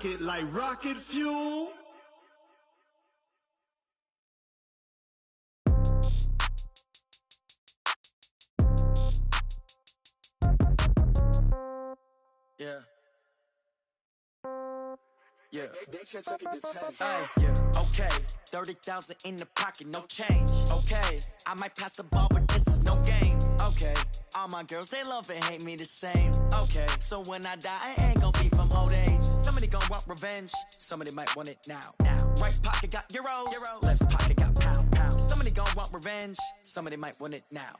rocket like rocket fuel. Yeah. Yeah. Yeah. Okay. 30,000 in the pocket, no change. Okay. I might pass the ball, but this is no game. Okay. All my girls, they love and hate me the same. Okay. So when I die, I ain't gonna be from old age. Somebody gonna want revenge. Somebody might want it now. Right pocket got euros. Left pocket got pound. Somebody gonna want revenge. Somebody might want it now.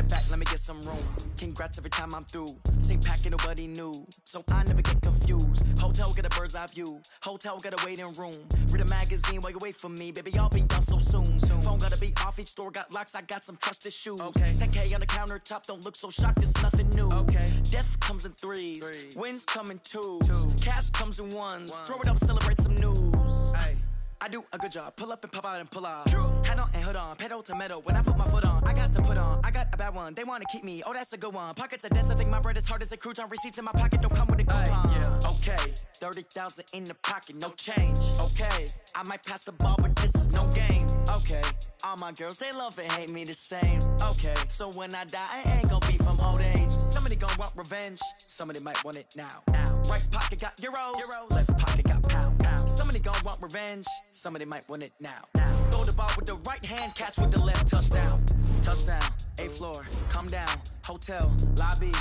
Back, let me get some room. Congrats every time I'm through. Same packet, nobody knew, so I never get confused. Hotel get a bird's eye view. Hotel get a waiting room. Read a magazine while you wait for me, baby. I'll be done so soon. Phone gotta be off. Each store got locks. I got some trusted shoes. Okay. 10K on the countertop. Don't look so shocked. It's nothing new. Okay. Death comes in threes. Wins come in twos. Cash comes in ones. Throw it up, celebrate some news. Hey. I do a good job, pull up and pop out and pull off. Hat on and hood on, pedal to metal. When I put my foot on, I got to put on. I got a bad one, they wanna keep me. Oh, that's a good one. Pockets are dense, I think my bread is hard as a crouton. Receipts in my pocket don't come with a coupon. Yeah. Okay, 30,000 in the pocket, no change. Okay, I might pass the ball, but this is no game. Okay, all my girls, they love and hate me the same. Okay, so when I die, I ain't gonna be from old age. Somebody gonna want revenge, somebody might want it now. Right pocket got euros. Left pocket got pound. Somebody gonna want revenge, somebody might want it now. Throw the ball with the right hand, catch with the left, touchdown. Touchdown, 8th floor, come down, hotel, lobby.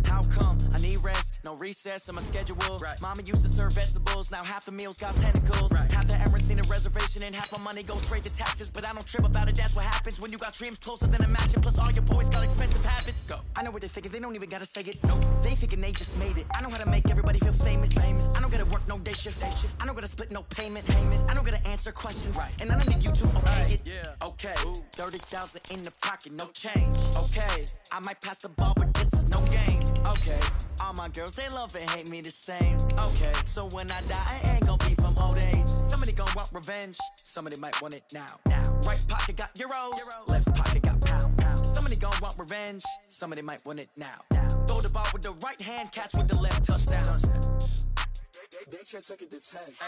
How come I need rest? No recess in my schedule. Right. Mama used to serve vegetables, now half the meals got tentacles. Right. Half the Emirates need a reservation and half my money goes straight to taxes. But I don't trip about it, that's what happens when you got dreams closer than a match. And plus all your boys got expensive habits. Go. I know what they're thinking, they don't even gotta say it. Nope. They thinking they just made it. I know how to make everybody feel famous. I don't gotta work no day shift. I don't gotta split no payment. I don't gotta answer questions. Right. And I don't need you to okay it. Yeah. Okay. 30,000 in the pocket, no change. Okay. I might pass the ball, but this is no game. Okay, all my girls, they love and hate me the same. Okay, so when I die, I ain't gonna be from old age. Somebody gonna want revenge, somebody might want it now. Right pocket got euros. Left pocket got pound. Somebody gonna want revenge, somebody might want it now. Throw the ball with the right hand, catch with the left, touchdown. They took it to 10. Hey.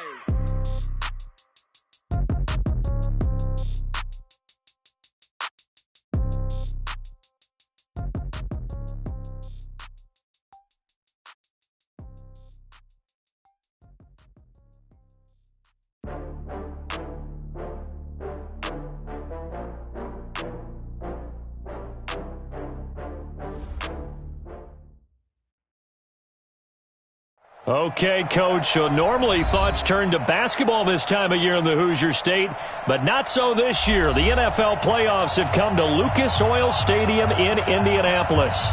Okay, Coach, so normally thoughts turn to basketball this time of year in the Hoosier State, but not so this year. The NFL playoffs have come to Lucas Oil Stadium in Indianapolis.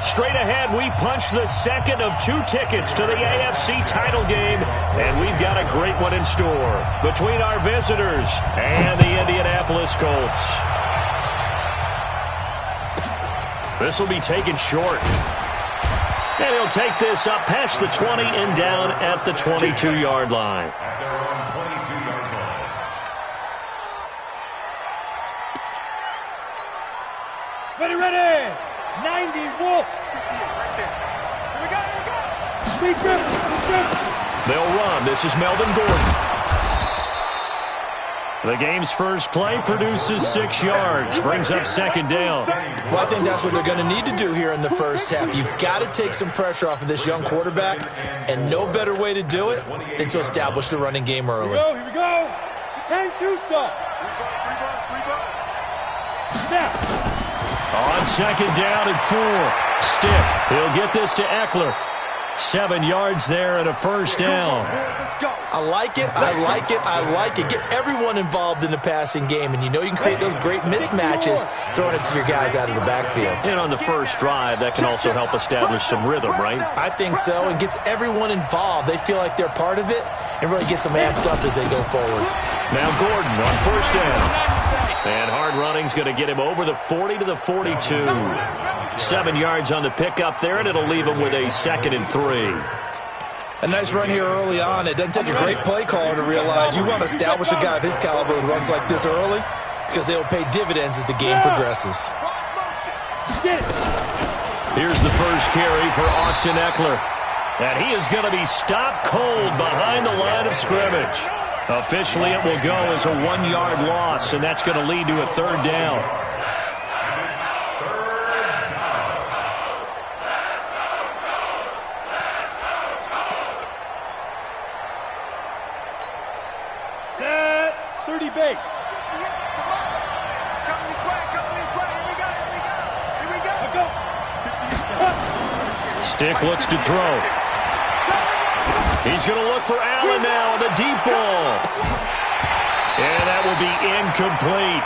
Straight ahead, we punch the second of 2 tickets to the AFC title game, and we've got a great one in store between our visitors and the Indianapolis Colts. This will be taken short. And he'll take this up past the 20 and down at the 22-yard line. Ready. 90 Wolf. Here we go. Speed grip. They'll run. This is Melvin Gordon. The game's first play produces 6 yards, brings up second down. Well, I think that's what they're going to need to do here in the first half. You've got to take some pressure off of this young quarterback, and no better way to do it than to establish the running game early. Here we go. 10-2 stop. Snap. On second down and 4. Stick. He'll get this to Eckler. 7 yards there and a first down. I like it. Get everyone involved in the passing game, and you know you can create those great mismatches throwing it to your guys out of the backfield. And on the first drive, that can also help establish some rhythm, right? I think so, and gets everyone involved. They feel like they're part of it and really gets them amped up as they go forward. Now Gordon on first down. And hard running's going to get him over the 40 to the 42. 7 yards on the pickup there, and it'll leave him with a 2nd and 3. A nice run here early on. It doesn't take a great play caller to realize you want to establish a guy of his caliber who runs like this early. because they will pay dividends as the game progresses. Here's the first carry for Austin Eckler. And he is going to be stopped cold behind the line of scrimmage. Officially, it will go as a 1-yard loss, and that's going to lead to a third down. Set 30 base. Stick looks to throw. He's going to look for Allen now on the deep ball. And that will be incomplete.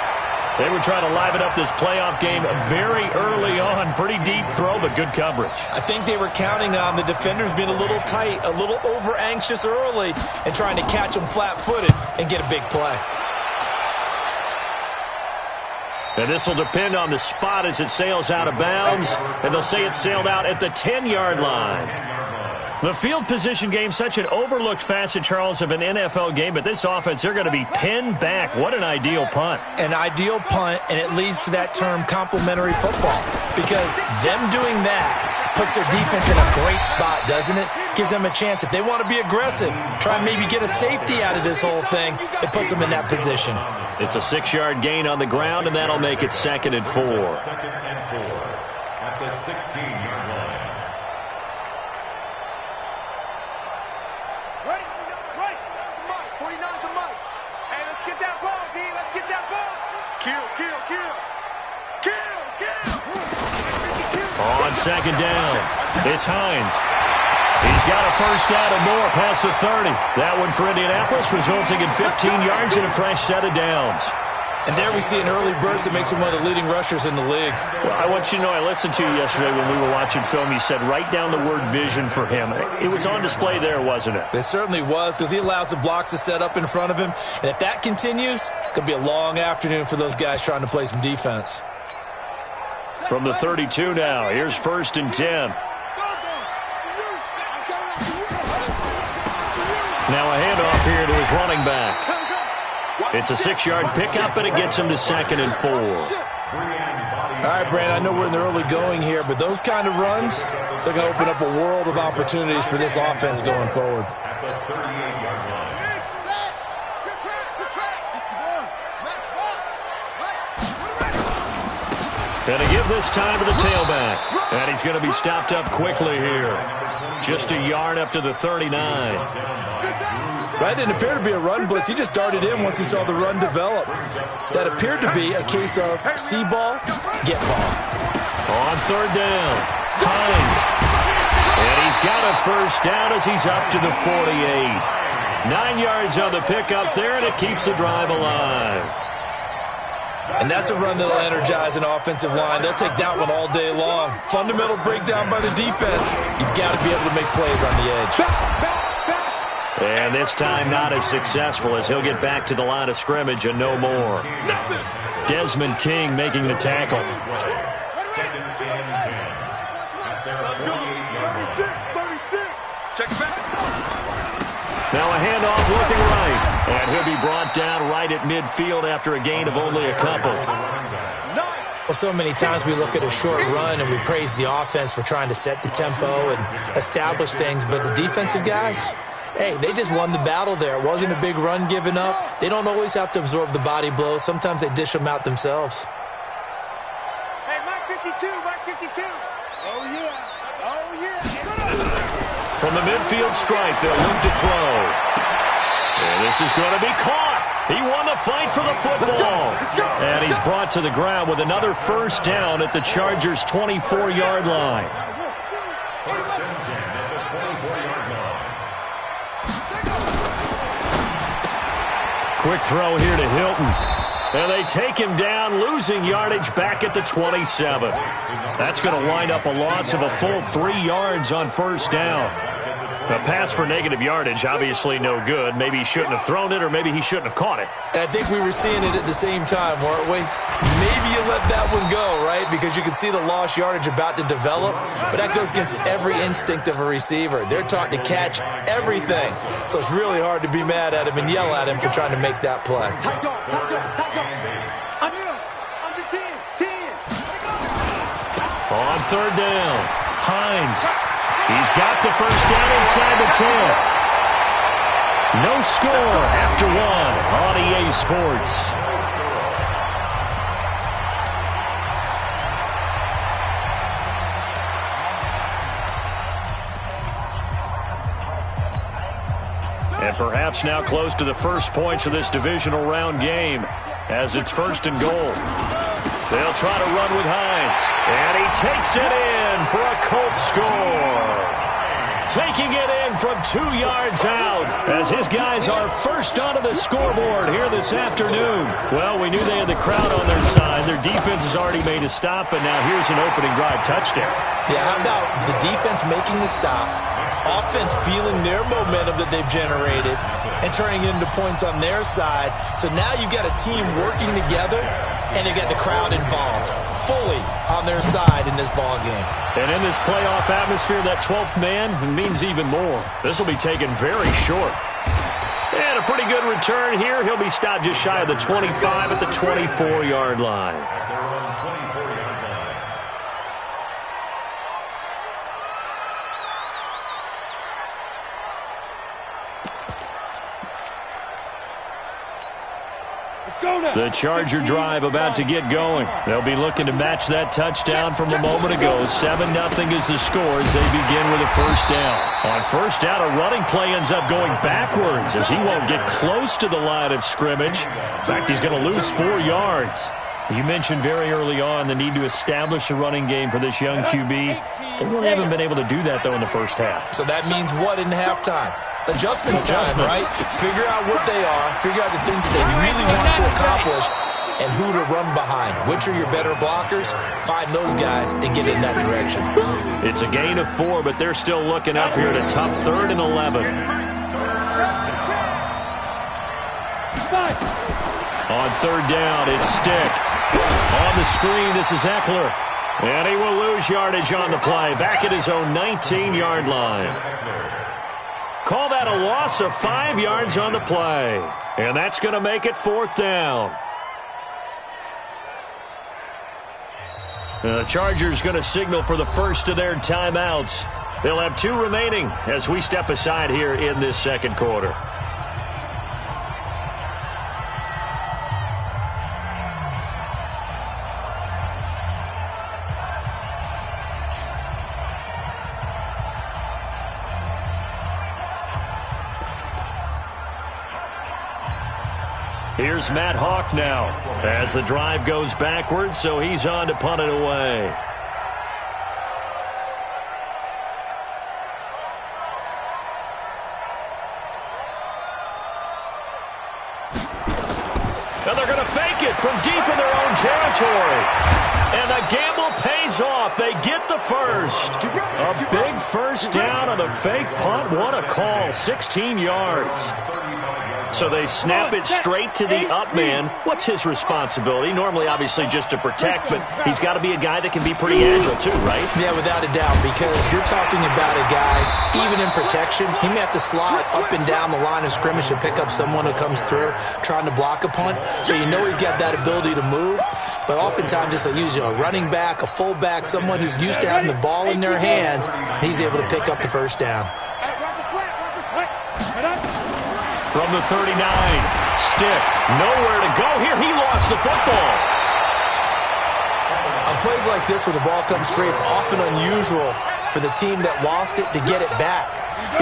They were trying to liven up this playoff game very early on. Pretty deep throw, but good coverage. I think they were counting on the defenders being a little tight, a little over-anxious early, and trying to catch them flat-footed and get a big play. And this will depend on the spot as it sails out of bounds. And they'll say it sailed out at the 10-yard line. The field position game, such an overlooked facet, Charles, of an NFL game. But this offense, they're going to be pinned back. What an ideal punt. An ideal punt, and it leads to that term complementary football. Because them doing that puts their defense in a great spot, doesn't it? Gives them a chance. If they want to be aggressive, try and maybe get a safety out of this whole thing, it puts them in that position. It's a 6-yard gain on the ground, and that'll make it 2nd and 4. At the 16-yard line. Right. 49's the mic. Hey, let's get that ball, D. Let's get that ball. Kill. On 2nd down, it's Hines. He's got a first down and more past the 30. That one for Indianapolis, resulting in 15 yards and a fresh set of downs. And there we see an early burst that makes him one of the leading rushers in the league. Well, I want you to know, I listened to you yesterday when we were watching film. You said write down the word vision for him. It was on display there, wasn't it? It certainly was, because he allows the blocks to set up in front of him. And if that continues, it could be a long afternoon for those guys trying to play some defense. From the 32 now, here's 1st and 10. Now a handoff here to his running back. It's a 6-yard pickup, and it gets him to 2nd and 4. All right, Brandon, I know we're in the early going here, but those kind of runs, they're going to open up a world of opportunities for this offense going forward. At the 38-yard line. Going to give this time to the tailback. And he's going to be stopped up quickly here. Just a yard up to the 39. That didn't appear to be a run blitz. He just darted in once he saw the run develop. That appeared to be a case of see ball, get ball. On 3rd down, Hines. And he's got a first down as he's up to the 48. 9 yards on the pickup there, and it keeps the drive alive. And that's a run that'll energize an offensive line. They'll take that one all day long. Fundamental breakdown by the defense. You've got to be able to make plays on the edge. And this time not as successful as he'll get back to the line of scrimmage and no more. Desmond King making the tackle. Now a handoff looking right. And he'll be brought down right at midfield after a gain of only a couple. Well, so many times we look at a short run and we praise the offense for trying to set the tempo and establish things. But the defensive guys, hey, they just won the battle there. It wasn't a big run given up. They don't always have to absorb the body blows. Sometimes they dish them out themselves. Hey, Mike 52. Oh, yeah. From the midfield stripe, they'll look to throw. And this is going to be caught. He won the fight for the football. And he's brought to the ground with another first down at the Chargers' 24-yard line. First and 10 at the 24-yard line. Quick throw here to Hilton. And they take him down, losing yardage back at the 27. That's going to wind up a loss of a full 3 yards on first down. A pass for negative yardage, obviously no good. Maybe he shouldn't have thrown it, or maybe he shouldn't have caught it. I think we were seeing it at the same time, weren't we? Maybe you let that one go, right? Because you can see the lost yardage about to develop. But that goes against every instinct of a receiver. They're taught to catch everything. So it's really hard to be mad at him and yell at him for trying to make that play. On third down, Hines. He's got the first down inside the 10. No score after one on EA Sports. And perhaps now close to the first points of this divisional round game as it's first and goal. They'll try to run with Hines. And he takes it in for a Colts score. Taking it in from 2 yards out as his guys are first onto the scoreboard here this afternoon. Well, we knew they had the crowd on their side. Their defense has already made a stop, but now here's an opening drive touchdown. Yeah, how about the defense making the stop, offense feeling their momentum that they've generated and turning it into points on their side. So now you've got a team working together, and they've got the crowd involved fully on their side in this ball game. And in this playoff atmosphere, that 12th man means even more. This will be taken very short. And a pretty good return here. He'll be stopped just shy of the 25 at the 24-yard line. The Charger drive about to get going. They'll be looking to match that touchdown from a moment ago. 7-0 is the score as they begin with a first down. On first down, a running play ends up going backwards as he won't get close to the line of scrimmage. In fact, he's going to lose 4 yards. You mentioned very early on the need to establish a running game for this young QB. They really haven't been able to do that, though, in the first half. So that means what in halftime? Adjustments time, right? Figure out what they are, figure out the things that they really want to accomplish, and who to run behind. Which are your better blockers? Find those guys and get in that direction. It's a gain of 4, but they're still looking up here at a tough 3rd and 11. On third down, it's Stick. On the screen, this is Eckler. And he will lose yardage on the play, back at his own 19-yard line. Call that a loss of 5 yards on the play. And that's going to make it 4th down. The Chargers going to signal for the first of their timeouts. They'll have 2 remaining as we step aside here in this second quarter. Here's Matt Hawk now as the drive goes backwards, so he's on to punt it away. And they're going to fake it from deep in their own territory. And the gamble pays off. They get the first. A big first down on the fake punt. What a call. 16 yards. So they snap it straight to the up man. What's his responsibility? Normally, obviously, just to protect, but he's got to be a guy that can be pretty agile too, right? Yeah, without a doubt, because you're talking about a guy, even in protection, he may have to slide up and down the line of scrimmage to pick up someone who comes through trying to block a punt. So you know he's got that ability to move, but oftentimes just usually a running back, a fullback, someone who's used to having the ball in their hands, he's able to pick up the first down. From the 39, Stick, nowhere to go here. He lost the football. On plays like this where the ball comes free, it's often unusual for the team that lost it to get it back.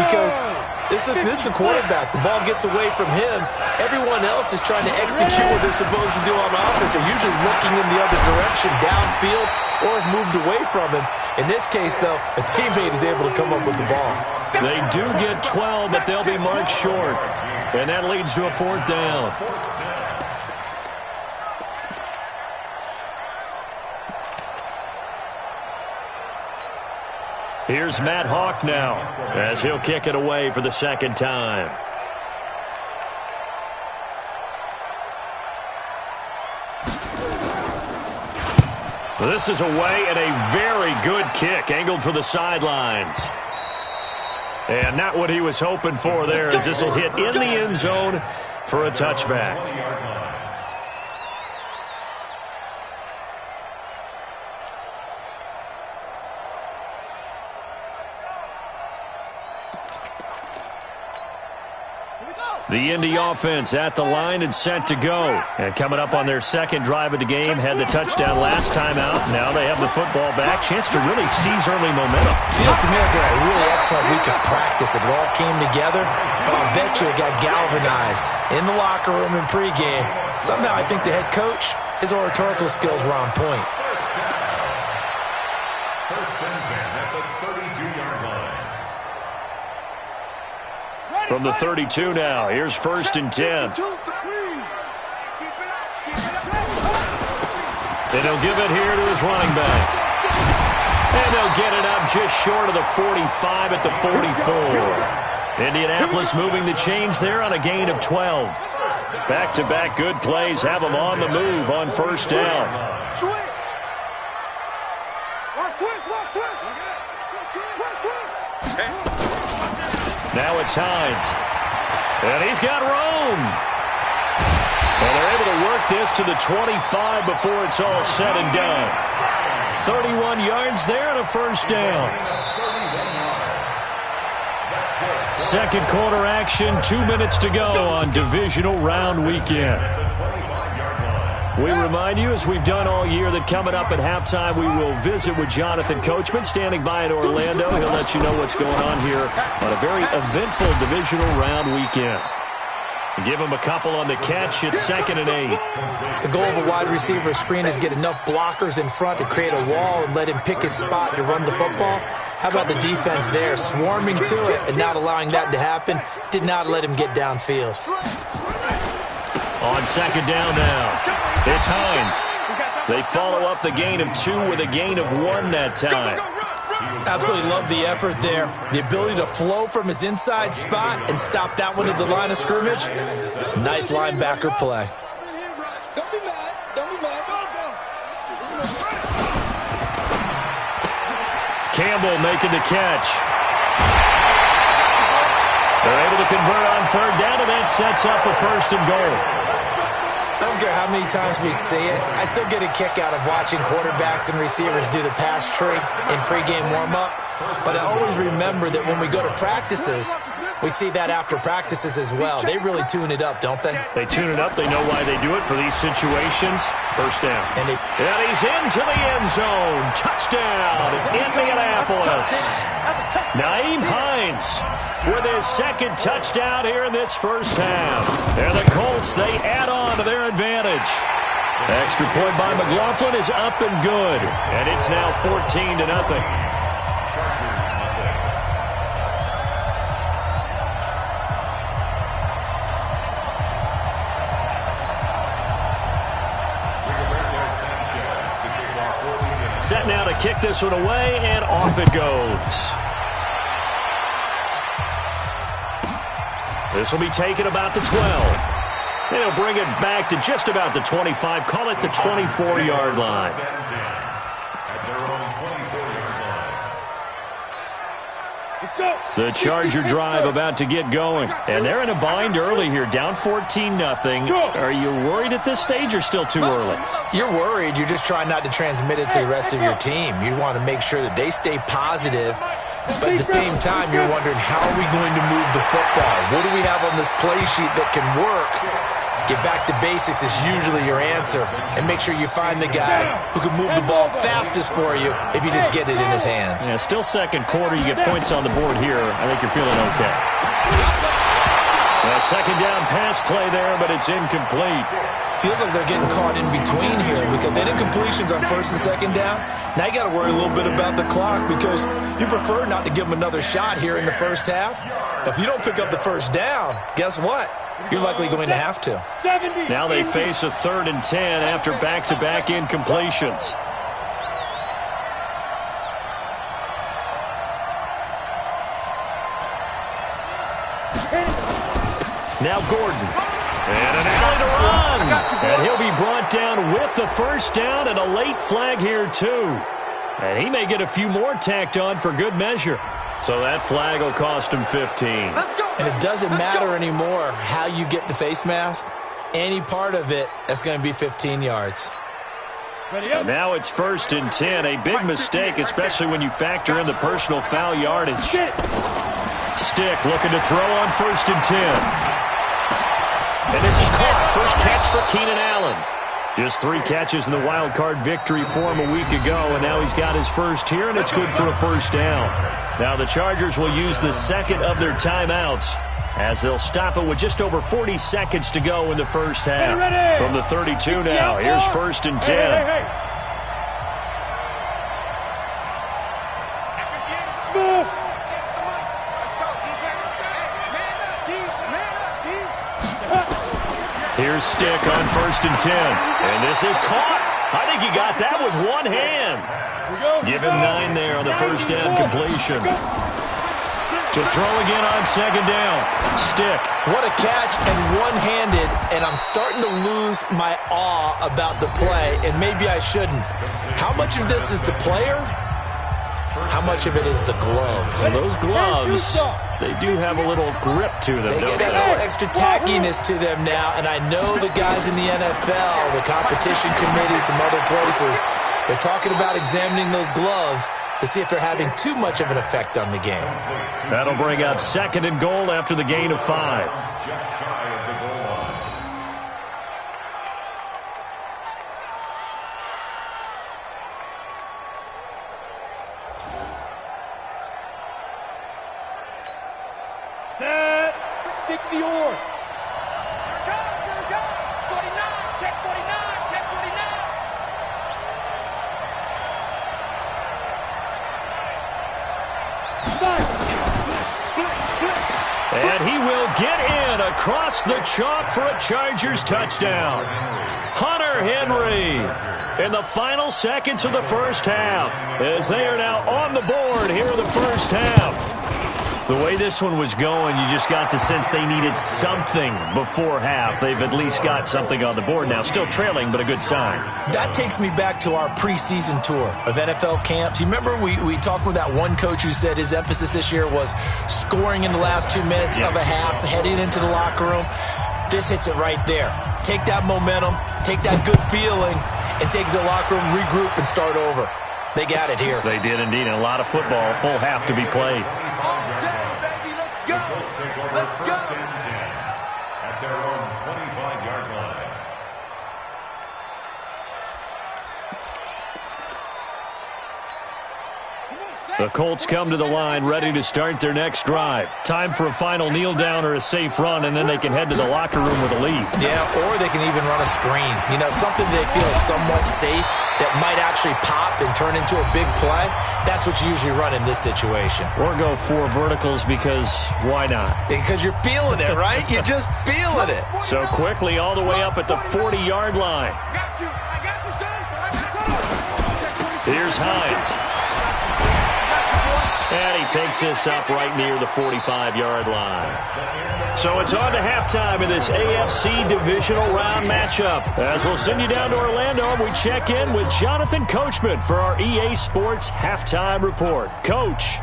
Because this is the quarterback. The ball gets away from him. Everyone else is trying to execute what they're supposed to do on offense. They're usually looking in the other direction, downfield, or have moved away from him. In this case, though, a teammate is able to come up with the ball. They do get 12, but they'll be marked short. And that leads to a 4th down. Here's Matt Hawk now as he'll kick it away for the second time. This is away and a very good kick angled for the sidelines. And not what he was hoping for there as this will hit in the end zone for a touchback. The Indy offense at the line and set to go. And coming up on their second drive of the game, had the touchdown last time out. Now they have the football back. Chance to really seize early momentum. Feels to me like they had a really excellent week of practice. It all came together, but I'll bet you it got galvanized in the locker room and pregame. Somehow I think the head coach, his oratorical skills were on point. First and 10 at the 32-yard line. From the 32 now, here's first and 10. And he'll give it here to his running back. And they'll get it up just short of the 45 at the 44. Indianapolis moving the chains there on a gain of 12. Back-to-back good plays have them on the move on first down. Now it's Hines. And he's got room. And they're able to work this to the 25 before it's all said and done. 31 yards there and a first down. Second quarter action, 2 minutes to go on divisional round weekend. We remind you, as we've done all year, that coming up at halftime, we will visit with Jonathan Coachman, standing by in Orlando. He'll let you know what's going on here on a very eventful divisional round weekend. Give him a couple on the catch. It's 2nd and 8. The goal of a wide receiver screen is get enough blockers in front to create a wall and let him pick his spot to run the football. How about the defense there, swarming to it and not allowing that to happen? Did not let him get downfield. On second down now, it's Hines. They follow up the gain of 2 with a gain of 1 that time. Absolutely love the effort there. The ability to flow from his inside spot and stop that one at the line of scrimmage. Nice linebacker play. Don't be mad. Don't be mad. Campbell making the catch. They're able to convert on third down, and that sets up a first and goal. I don't care how many times we see it. I still get a kick out of watching quarterbacks and receivers do the pass tree in pregame warm-up. But I always remember that when we go to practices, we see that after practices as well. They really tune it up, don't they? They tune it up. They know why they do it for these situations. First down. And he's into the end zone. Touchdown, Indianapolis. Naeem Hines with his second touchdown here in this first half. And the Colts, they add on to their advantage. Extra point by McLaughlin is up and good. And it's now 14-0. Set now to kick this one away, and off it goes. This will be taken about the 12. They'll bring it back to just about the 25. Call it the 24-yard line. The Charger drive about to get going. And they're in a bind early here, down 14-0. Are you worried at this stage or still too early? You're worried. You're just trying not to transmit it to the rest of your team. You want to make sure that they stay positive. But at the same time, you're wondering, how are we going to move the football? What do we have on this play sheet that can work? Get back to basics is usually your answer. And make sure you find the guy who can move the ball fastest for you if you just get it in his hands. Yeah, still second quarter. You get points on the board here. I think you're feeling okay. A second down pass play there, but it's incomplete. Feels like they're getting caught in between here because they did incompletions on first and second down. Now you got to worry a little bit about the clock because you prefer not to give them another shot here in the first half. But if you don't pick up the first down, guess what? You're likely going to have to. Now they face a 3rd and 10 after back-to-back incompletions. Now Gordon. And an alley to run. And he'll be brought down with the first down and a late flag here too. And he may get a few more tacked on for good measure. So that flag will cost him 15. And it doesn't matter anymore how you get the face mask. Any part of it, that's going to be 15 yards. And now it's 1st and 10. A big mistake, especially when you factor in the personal foul yardage. Stick looking to throw on 1st and 10. And this is caught. First catch for Keenan Allen. Just 3 catches in the wild card victory for him a week ago, and now he's got his first here, and it's good for a first down. Now the Chargers will use the second of their timeouts as they'll stop it with just over 40 seconds to go in the first half. From the 32 now, here's 1st and 10. Here's Stick on 1st and 10. And this is caught. I think he got that with one hand. Give him 9 there on the first down completion. To throw again on 2nd down. Stick. What a catch, and one-handed, and I'm starting to lose my awe about the play, and maybe I shouldn't. How much of this is the player? How much of it is the glove? Well, those gloves, they do have a little grip to them, They don't get they? a little extra tackiness to them now, and I know the guys in the NFL, the competition committee, some other places, they're talking about examining those gloves to see if they're having too much of an effect on the game. That'll bring up 2nd and goal after the gain of 5. Set. 60 or. Here it comes, here it comes. 49, check 49, check 49. And he will get in across the chalk for a Chargers touchdown. Hunter Henry in the final seconds of the first half as they are now on the board here in the first half. The way this one was going, you just got the sense they needed something before half. They've at least got something on the board now. Still trailing, but a good sign. That takes me back to our preseason tour of NFL camps. You remember we talked with that one coach who said his emphasis this year was scoring in the last 2 minutes of a half, heading into the locker room. This hits it right there. Take that momentum, take that good feeling, and take it to the locker room, regroup, and start over. They got it here. They did indeed, and a lot of football, full half to be played. First and 10 at their own 25-yard line. The Colts come to the line ready to start their next drive. Time for a final kneel down or a safe run, and then they can head to the locker room with a lead. Yeah, or they can even run a screen. You know, something they feel is somewhat safe that might actually pop and turn into a big play. That's what you usually run in this situation. Or go 4 verticals because why not? Because you're feeling it, right? You're just feeling it. So quickly all the way up at the 40-yard line. I got you, son. Here's Hines. And he takes this up right near the 45-yard line. So it's on to halftime in this AFC divisional round matchup. As we'll send you down to Orlando, and we check in with Jonathan Coachman for our EA Sports Halftime Report. Coach.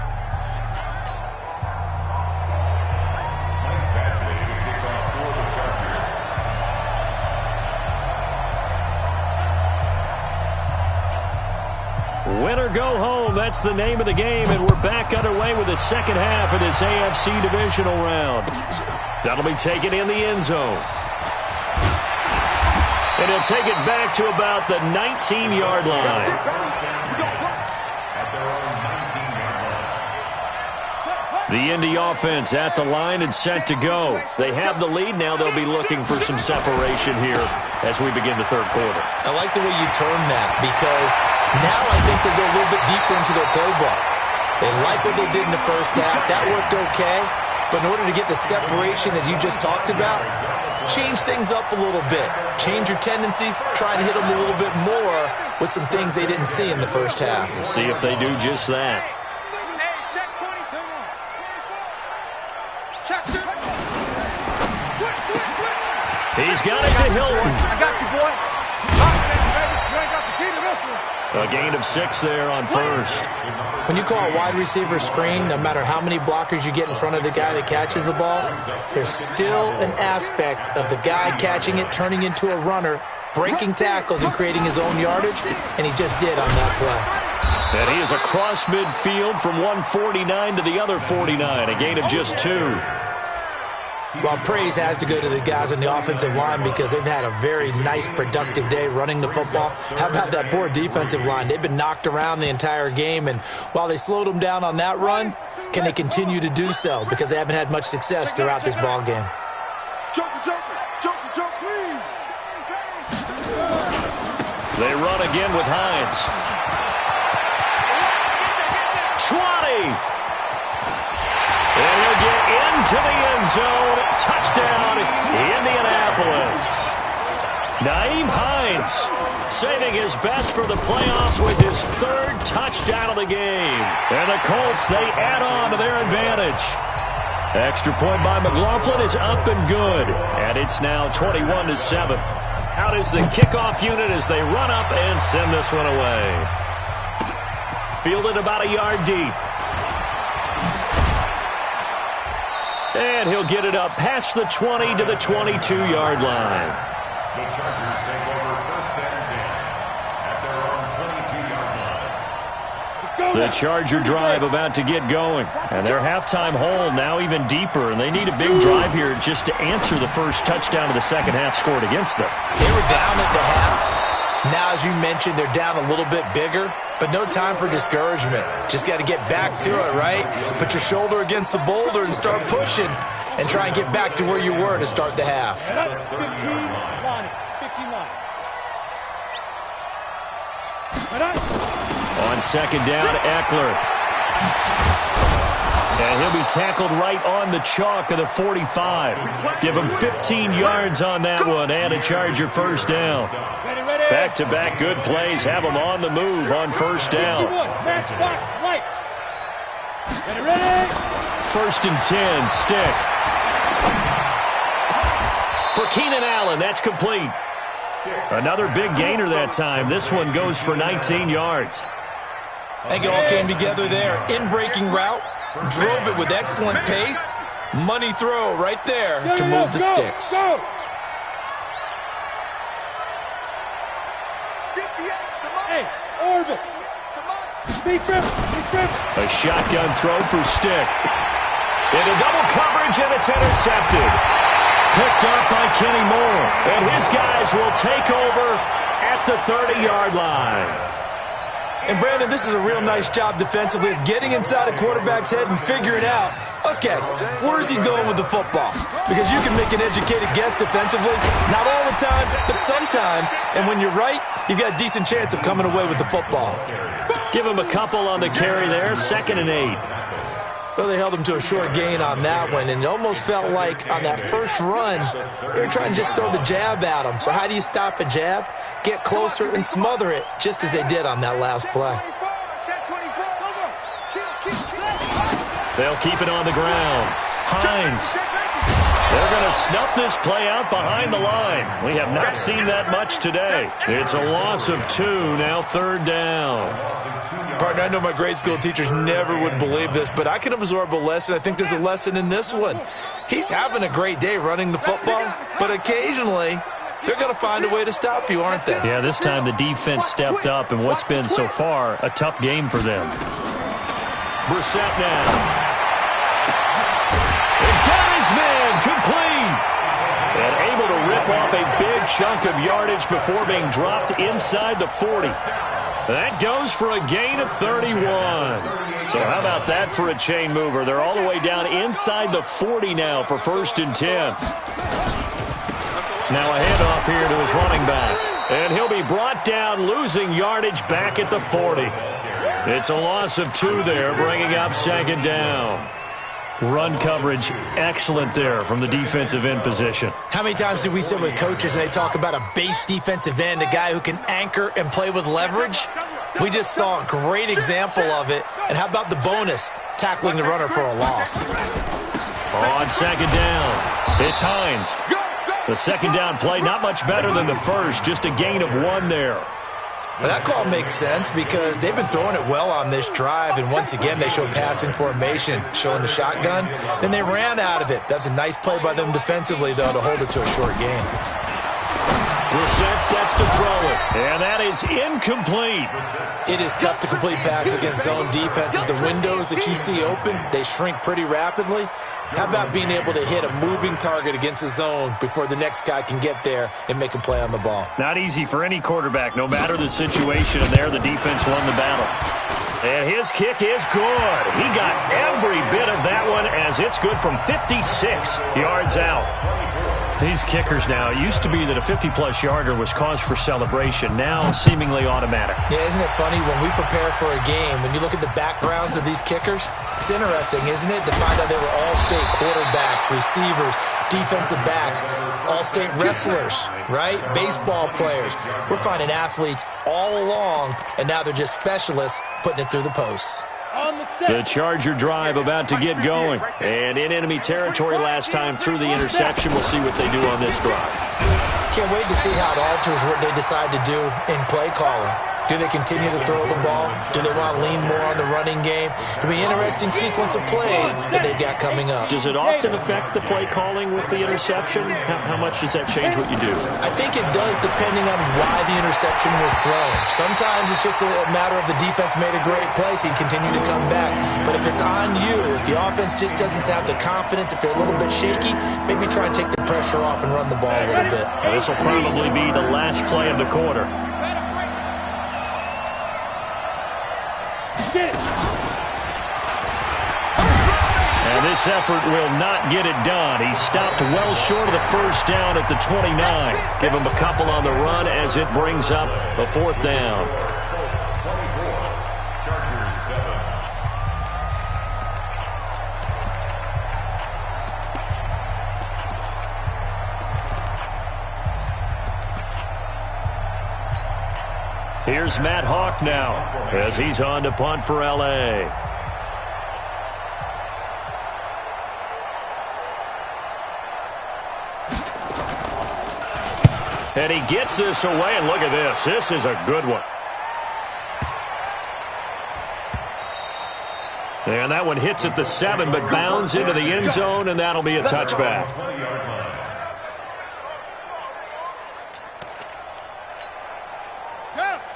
Win or go home, that's the name of the game, and we're back underway with the second half of this AFC divisional round. That'll be taken in the end zone. And he'll take it back to about the 19-yard line. The Indy offense at the line and set to go. They have the lead. Now they'll be looking for some separation here as we begin the third quarter. I like the way you term that because now I think they'll go a little bit deeper into their playbook. They like what they did in the first half. That worked okay. But in order to get the separation that you just talked about, change things up a little bit. Change your tendencies. Try and hit them a little bit more with some things they didn't see in the first half. We'll see if they do just that. He's got it to Hill. I got you, boy. You ain't got the key to this one. A gain of 6 there on first. When you call a wide receiver screen, no matter how many blockers you get in front of the guy that catches the ball, there's still an aspect of the guy catching it, turning into a runner, breaking tackles and creating his own yardage, and he just did on that play. And he is across midfield from one 49 to the other 49, a gain of just 2. Well, praise has to go to the guys on the offensive line because they've had a very nice, productive day running the football. How about that poor defensive line? They've been knocked around the entire game, and while they slowed them down on that run, can they continue to do so? Because they haven't had much success throughout this ball game. They run again with Hines. 20. And he'll get into the end zone. Touchdown, Indianapolis. Naeem Hines saving his best for the playoffs with his third touchdown of the game. And the Colts, they add on to their advantage. Extra point by McLaughlin is up and good. And it's now 21-7. Out is the kickoff unit as they run up and send this one away. Fielded about a yard deep. And he'll get it up past the 20 to the 22-yard line. The Chargers take over first and 10 at their own 22-yard line. The Charger drive about to get going. And their halftime hole now even deeper. And they need a big drive here just to answer the first touchdown of the second half scored against them. They were down at the half. Now, as you mentioned, they're down a little bit bigger. But no time for discouragement. Just got to get back to it, right? Put your shoulder against the boulder and start pushing. And try and get back to where you were to start the half. 15 line. On second down, Eckler. And he'll be tackled right on the chalk of the 45. Give him 15 yards on that one and a Charger first down. Back-to-back good plays have them on the move on first down. First and 10, Stick. For Keenan Allen, that's complete. Another big gainer that time. This one goes for 19 yards. I think it all came together there. In-breaking route, drove it with excellent pace. Money throw right there to move the sticks. Hey, Orbit. A shotgun throw for Stick. Into double coverage, and it's intercepted. Picked up by Kenny Moore. And his guys will take over at the 30-yard line. And, Brandon, this is a real nice job defensively of getting inside a quarterback's head and figuring out, okay, where's he going with the football? Because you can make an educated guess defensively. Not all the time, but sometimes. And when you're right, you've got a decent chance of coming away with the football. Give him a couple on the carry there, 2nd and 8. Well, they held him to a short gain on that one, and it almost felt like on that first run, they were trying to just throw the jab at him. So how do you stop a jab? Get closer and smother it, just as they did on that last play. They'll keep it on the ground. Hines. They're going to snuff this play out behind the line. We have not seen that much today. It's a loss of 2, now 3rd down. Partner, I know my grade school teachers never would believe this, but I can absorb a lesson. I think there's a lesson in this one. He's having a great day running the football, but occasionally they're going to find a way to stop you, aren't they? Yeah, this time the defense stepped up in what's been so far a tough game for them. Brissett now. It got his man complete. And able to rip off a big chunk of yardage before being dropped inside the 40. That goes for a gain of 31. So how about that for a chain mover? They're all the way down inside the 40 now for 1st and 10. Now a handoff here to his running back. And he'll be brought down, losing yardage back at the 40. It's a loss of 2 there, bringing up 2nd down. Run coverage, excellent there from the defensive end position. How many times do we sit with coaches and they talk about a base defensive end, a guy who can anchor and play with leverage? We just saw a great example of it. And how about the bonus, tackling the runner for a loss? On 2nd down, it's Hines. The 2nd down play, not much better than the first, just a gain of 1 there. Well, that call makes sense because they've been throwing it well on this drive, and once again they show passing formation, showing the shotgun. Then they ran out of it. That's a nice play by them defensively, though, to hold it to a short gain. Brissett sets to throw it, and that is incomplete. It is tough to complete passes against zone defenses. The windows that you see open, they shrink pretty rapidly. How about being able to hit a moving target against a zone before the next guy can get there and make a play on the ball? Not easy for any quarterback, no matter the situation, and there the defense won the battle. And his kick is good. He got every bit of that one as it's good from 56 yards out. These kickers now, it used to be that a 50-plus yarder was cause for celebration. Now seemingly automatic. Yeah, isn't it funny when we prepare for a game, when you look at the backgrounds of these kickers? It's interesting, isn't it, to find out they were all-state quarterbacks, receivers, defensive backs, all-state wrestlers, right? Baseball players. We're finding athletes all along, and now they're just specialists putting it through the posts. The Charger drive about to get going. And in enemy territory last time through the interception. We'll see what they do on this drive. Can't wait to see how it alters what they decide to do in play calling. Do they continue to throw the ball? Do they want to lean more on the running game? It'll be an interesting sequence of plays that they've got coming up. Does it often affect the play calling with the interception? How much does that change what you do? I think it does depending on why the interception was thrown. Sometimes it's just a matter of the defense made a great play, so you continue to come back. But if it's on you, if the offense just doesn't have the confidence, if they're a little bit shaky, maybe try and take the pressure off and run the ball a little bit. This will probably be the last play of the quarter. And this effort will not get it done. He stopped well short of the first down at the 29. Give him a couple on the run as it brings up the fourth down. Here's Matt Hawk now as he's on to punt for L.A. And he gets this away, and look at this. This is a good one. And that one hits at the 7, but bounds into the end zone, and that'll be a touchback.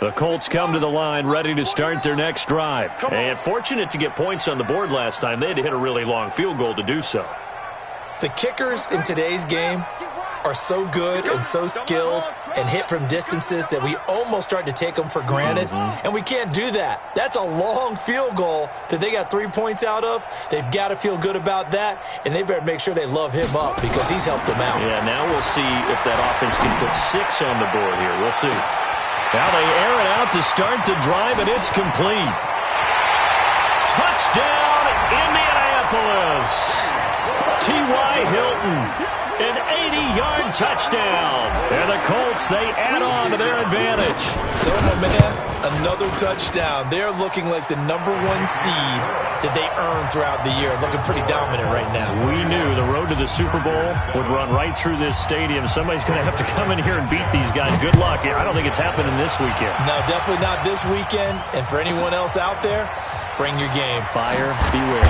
The Colts come to the line ready to start their next drive. And fortunate to get points on the board last time. They had to hit a really long field goal to do so. The kickers in today's game are so good and so skilled and hit from distances that we almost start to take them for granted. And we can't do that. That's a long field goal that they got 3 points out of. They've got to feel good about that, and they better make sure they love him up because he's helped them out. Yeah, now we'll see if that offense can put 6 on the board here. We'll see. Now they air it out to start the drive, and it's complete. Touchdown, Indianapolis. T.Y. Hilton, an 80-yard touchdown. And the Colts, they add on to their advantage. So, my man, another touchdown. They're looking like the number 1 seed that they earned throughout the year. Looking pretty dominant right now. We knew the road to the Super Bowl would run right through this stadium. Somebody's going to have to come in here and beat these guys. Good luck. I don't think it's happening this weekend. No, definitely not this weekend. And for anyone else out there, bring your game. Buyer beware.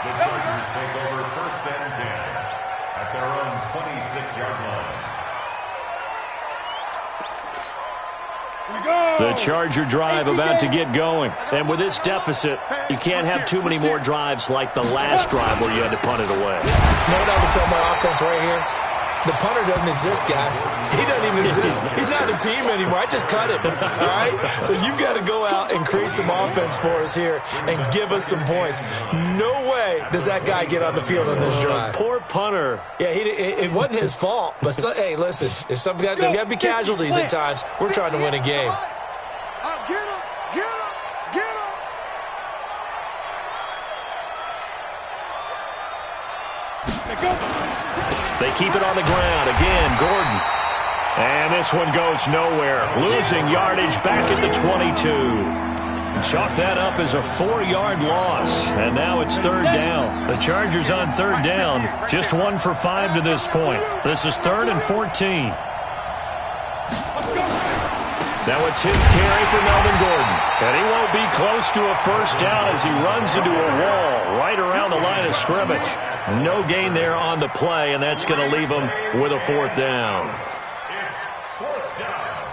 The Chargers take over 1st and 10 at their own 26-yard line. The Charger drive about to get going. And with this deficit, you can't have too many more drives like the last drive where you had to punt it away. You know what I would tell my offense right here? The punter doesn't exist, guys. He doesn't even exist. He's not a team anymore. I just cut him, all right? So you've got to go out and create some offense for us here and give us some points. No way does that guy get on the field on this drive. Poor punter. Yeah, it wasn't his fault. But, hey, listen, there's there got to be casualties at times. We're trying to win a game. Get him! Get him! Get him! They keep it on the ground. Again, Gordon. And this one goes nowhere. Losing yardage back at the 22. Chalk that up as a 4-yard loss. And now it's 3rd down. The Chargers on 3rd down. Just 1 for 5 to this point. This is 3rd and 14. Now a 10th carry for Melvin Gordon. And he won't be close to a 1st down as he runs into a wall right around the line of scrimmage. No gain there on the play, and that's going to leave them with a 4th down. It's 4th down.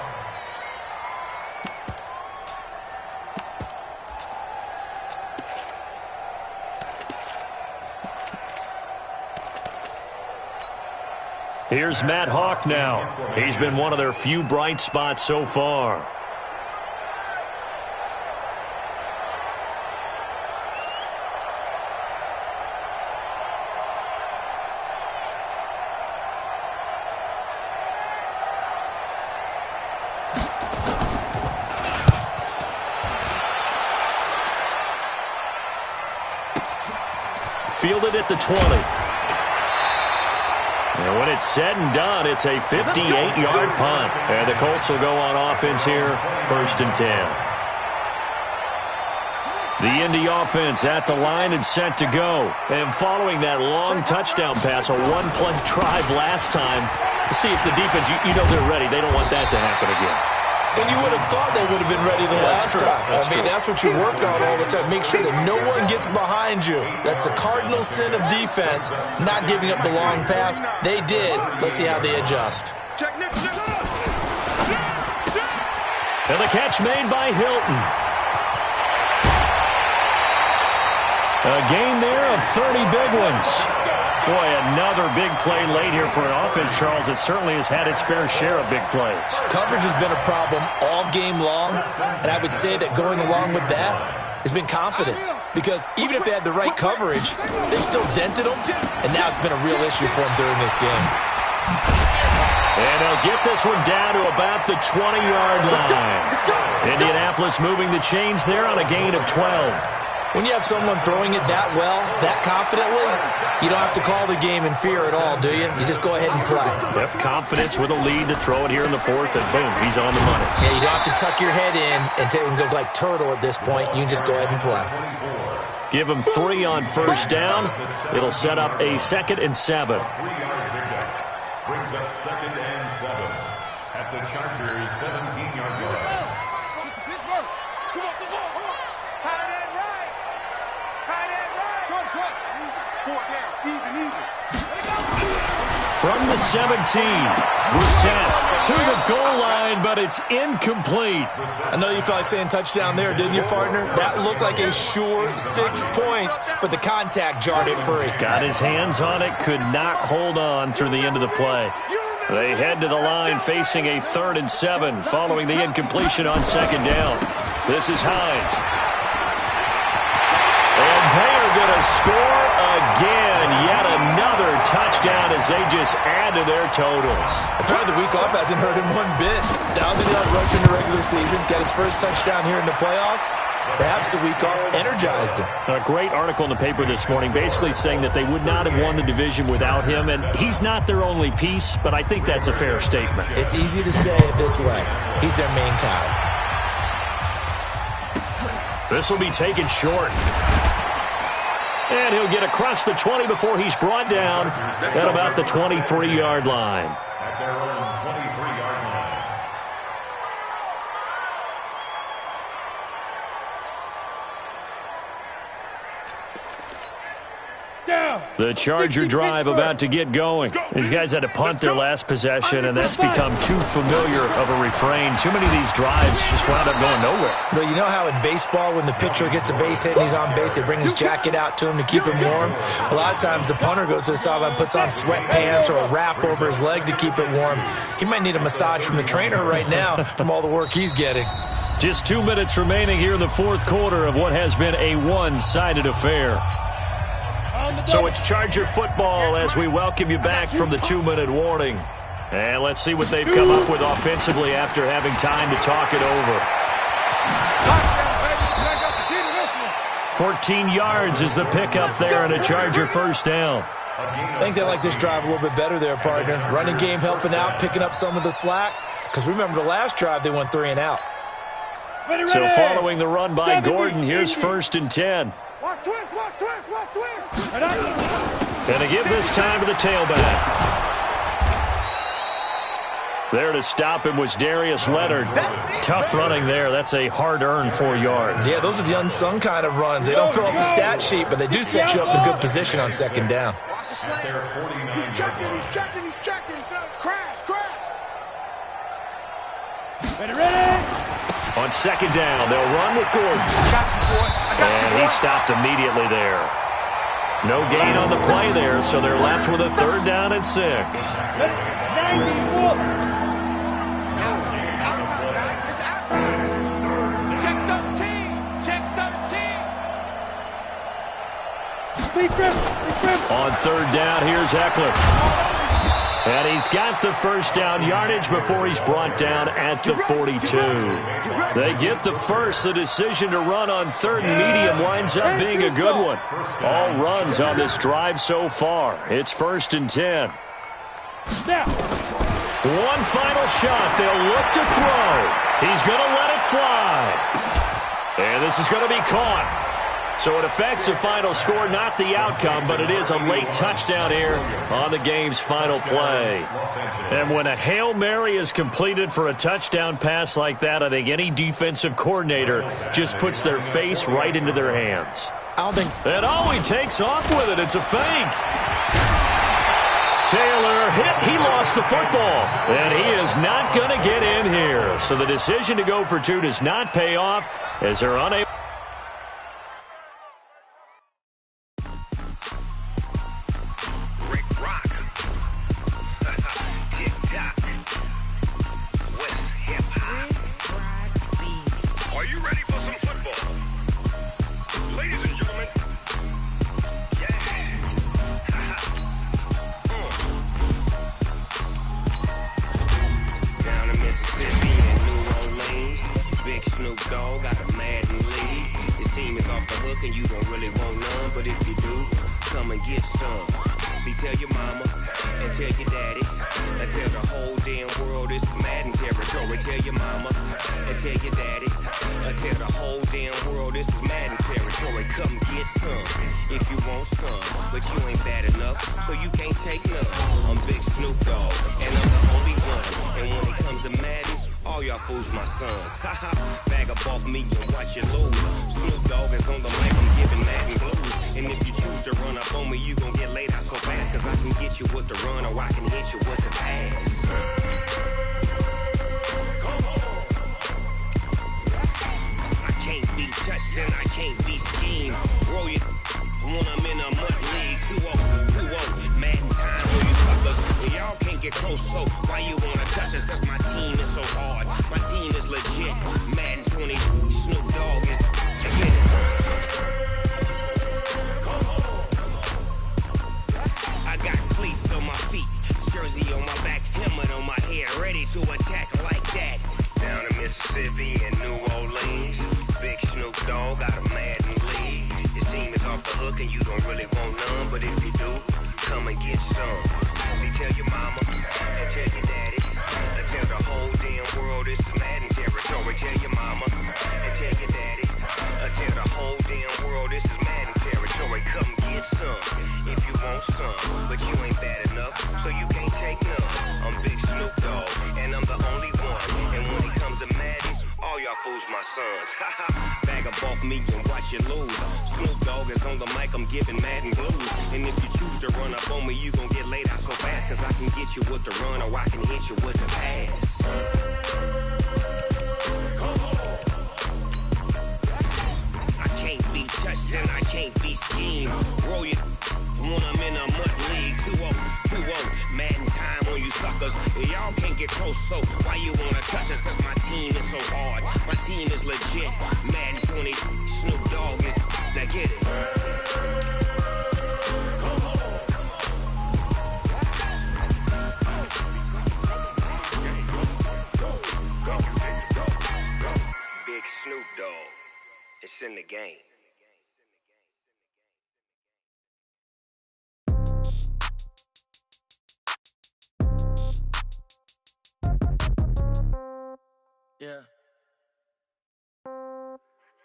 Here's Matt Hawk now. He's been one of their few bright spots so far. Fielded at the 20. And when it's said and done, it's a 58-yard punt. And the Colts will go on offense here, 1st and 10. The Indy offense at the line and set to go. And following that long touchdown pass, a one-play drive last time, see if the defense, you know they're ready. They don't want that to happen again. And you would have thought they would have been ready the last time. That's what you work on all the time. Make sure that no one gets behind you. That's the cardinal sin of defense, not giving up the long pass. They did. Let's see how they adjust. And the catch made by Hilton. A gain there of 30 big ones. Boy, another big play late here for an offense, Charles. It certainly has had its fair share of big plays. Coverage has been a problem all game long, and I would say that going along with that has been confidence. Because even if they had the right coverage, they still dented them, and now it's been a real issue for them during this game. And they'll get this one down to about the 20-yard line. Indianapolis moving the chains there on a gain of 12. When you have someone throwing it that well, that confidently, you don't have to call the game in fear at all, do you? You just go ahead and play. Yep, confidence with a lead to throw it here in the 4th, and boom, he's on the money. Yeah, you don't have to tuck your head in and go like turtle at this point. You can just go ahead and play. Give him 3 on 1st down. It'll set up a 2nd and 7. 3-yard pickup. Brings up 2nd and 7 at the Chargers' 17-yard line. From the 17, Brissett to the goal line, but it's incomplete. I know you felt like saying touchdown there, didn't you, partner? That looked like a sure 6 points, but the contact jarred it free. Got his hands on it, could not hold on through the end of the play. They head to the line facing a 3rd and 7 following the incompletion on 2nd down. This is Hines. And they are going to score again. Yet another touchdown as they just add to their totals. Apparently the week off hasn't hurt him one bit. 1,000-yard rush in the regular season. Got his first touchdown here in the playoffs. Perhaps the week off energized him. A great article in the paper this morning basically saying that they would not have won the division without him. And he's not their only piece, but I think that's a fair statement. It's easy to say it this way. He's their main cog. This will be taken short. And he'll get across the 20 before he's brought down at about the 23-yard line. At their own 23-yard line. The Charger drive about to get going. These guys had to punt their last possession, and that's become too familiar of a refrain. Too many of these drives just wound up going nowhere. Well, you know how in baseball when the pitcher gets a base hit and he's on base, they bring his jacket out to him to keep him warm? A lot of times the punter goes to the sideline, puts on sweatpants or a wrap over his leg to keep it warm. He might need a massage from the trainer right now from all the work he's getting. Just 2 minutes remaining here in the 4th quarter of what has been a one-sided affair. So it's Charger football as we welcome you back from the 2-minute warning. And let's see what they've come up with offensively after having time to talk it over. 14 yards is the pickup there and a Charger 1st down. I think they like this drive a little bit better there, partner. Running game helping out, picking up some of the slack. Because remember the last drive, they went 3 and out. So following the run by Gordon, here's 1st and 10. Watch twist, watch twist, watch twist. And to give this time to the tailback. There to stop him was Darius Leonard. Tough running there. That's a hard-earned 4 yards. Yeah, those are the unsung kind of runs. They don't fill up the stat sheet, but they do set you up in good position on second down. Watch the slant. He's checking. Crash. Ready. On second down, they'll run with Gordon. I got you, boy. And he stopped immediately there. No gain on the play there, so they're left with a 3rd down and 6. 90. It's out time, guys. It's out time. Check 13. Speed grip. On 3rd down, here's Eckler. And he's got the first down yardage before he's brought down at the 42. They get the first. The decision to run on 3rd and medium winds up being a good one. All runs on this drive so far. It's 1st and 10. Now. One final shot. They'll look to throw. He's going to let it fly. And this is going to be caught. So it affects the final score, not the outcome, but it is a late touchdown here on the game's final play. And when a Hail Mary is completed for a touchdown pass like that, I think any defensive coordinator just puts their face right into their hands. And he takes off with it. It's a fake. Taylor hit. He lost the football. And he is not going to get in here. So the decision to go for 2 does not pay off as they're unable. In the game. Yeah.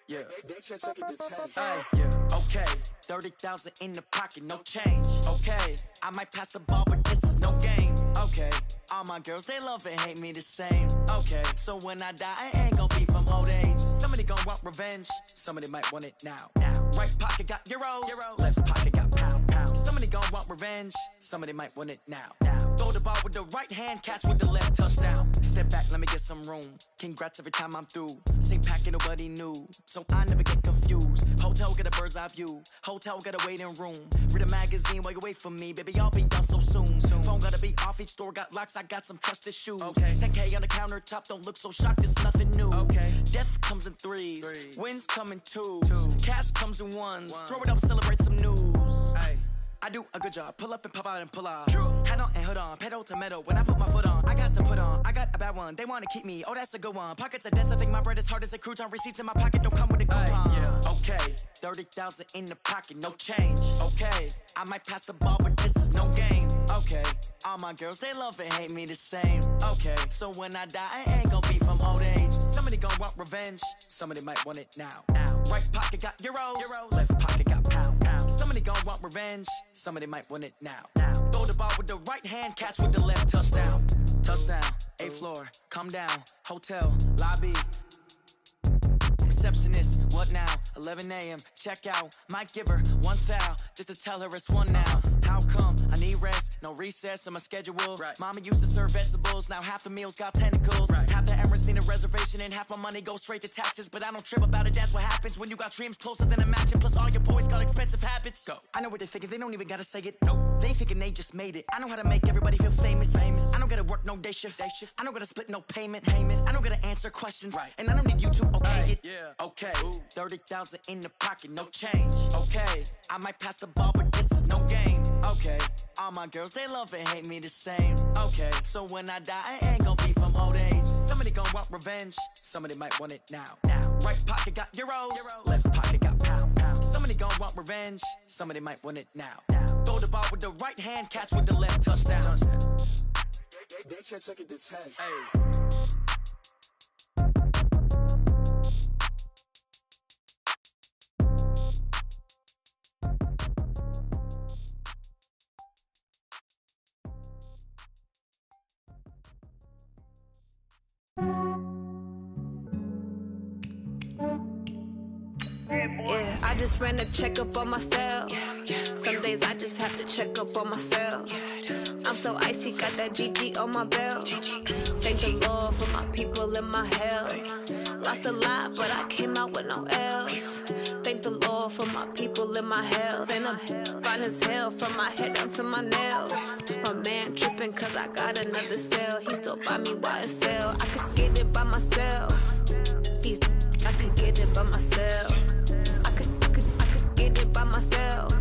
Yeah. That check took it to 10. Hey, yeah. Okay. 30,000 in the pocket, no change. Okay. I might pass the ball, but this is no game. Okay, all my girls, they love and hate me the same. Okay, so when I die, I ain't gonna be from old age. Somebody gonna want revenge, somebody might want it now. Right pocket got euros, left pocket got pound. Somebody gonna want revenge, somebody might want it now. Throw the ball with the right hand, catch with the left, touchdown. Step back, let me get some room. Congrats every time I'm through. Same packet, nobody knew, so I never get confused. Hotel get a bird's eye view, hotel get a waiting room. Read a magazine while you wait for me, baby, I'll be done so soon. Phone gotta be off, each store got locks, I got some trusted shoes. 10K on the countertop, don't look so shocked, it's nothing new. Death comes in threes, wins come in twos, cash comes in ones. Throw it up, celebrate some news. I do a good job, pull up and pop out and pull off. Hat on and hood on, pedal to metal. When I put my foot on, I got to put on. I got a bad one, they wanna keep me, oh that's a good one. Pockets are dense, I think my bread is hard as a crouton. Receipts in my pocket don't come with a coupon. Okay, 30,000 in the pocket, no change. Okay, I might pass the ball, but this is no game. Okay, all my girls, they love and hate me the same. Okay, so when I die, I ain't gonna be from old age. Somebody gonna want revenge, somebody might want it now. Right pocket got euros, left pocket got pound. Somebody gonna want revenge, somebody might want it now. Throw the ball with the right hand, catch with the left, touchdown. Touchdown, 8th floor, come down, hotel, lobby. Receptionist, what now? 11 a.m., check out. Might give her one foul, just to tell her it's one now. How come? I need rest, no recess in my schedule. Mama used to serve vegetables, now half the meals got tentacles. Half the Emirates need a reservation and half my money goes straight to taxes. But I don't trip about it, that's what happens when you got dreams closer than a mansion. Plus all your boys got expensive habits. Go. I know what they're thinking, they don't even gotta say it. Nope. They ain't thinking they just made it. I know how to make everybody feel famous. I don't gotta work no day shift. I don't gotta split no payment. I don't gotta answer questions. And I don't need you to okay it. Okay, 30,000 in the pocket, no change. Okay, I might pass the ball, but this is no game. Okay, all my girls, they love and hate me the same. Okay, so when I die, I ain't gonna be from old age. Somebody gonna want revenge, somebody might want it now. Right pocket got euros, left pocket got pound. Somebody gonna want revenge, somebody might want it now. Throw the ball with the right hand, catch with the left, touchdown. That shit took it to 10. Yeah, I just ran a checkup on myself. Some days I just have to check up on myself. I'm so icy, got that GG on my belt. Thank the Lord for my people and my health. Lost a lot, but I came out with no L's. Thank the Lord for my people and my health. And I'm fine as hell from my head down to my nails. My man tripping cause I got another cell. He still buy me YSL. I could get it by myself. I could get it by myself. I could get it by myself.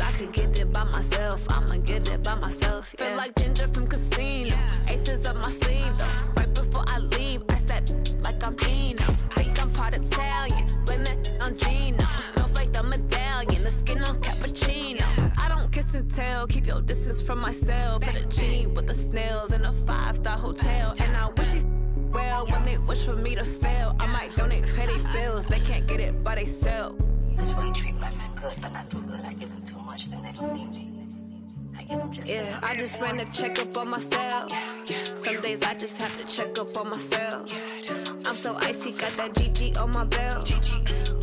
I could get it by myself. I'ma get it by myself. Yeah. Feel like Ginger from Casino. Aces up my sleeve though. Right before I leave, I step like I'm Dino. Think I'm part Italian. Blame that on Gino. Smells like the medallion. The skin on cappuccino. I don't kiss and tell. Keep your distance from myself. At a genie with the snails in a 5-star hotel. And I wish he's well when they wish for me to fail. I might donate petty bills. They can't get it by they sell. That's why you treat my men good, but not too good. I give them too much, then they don't need me. I give them just yeah, I just ran a checkup on myself. Some days I just have to check up on myself. I'm so icy, got that GG on my belt.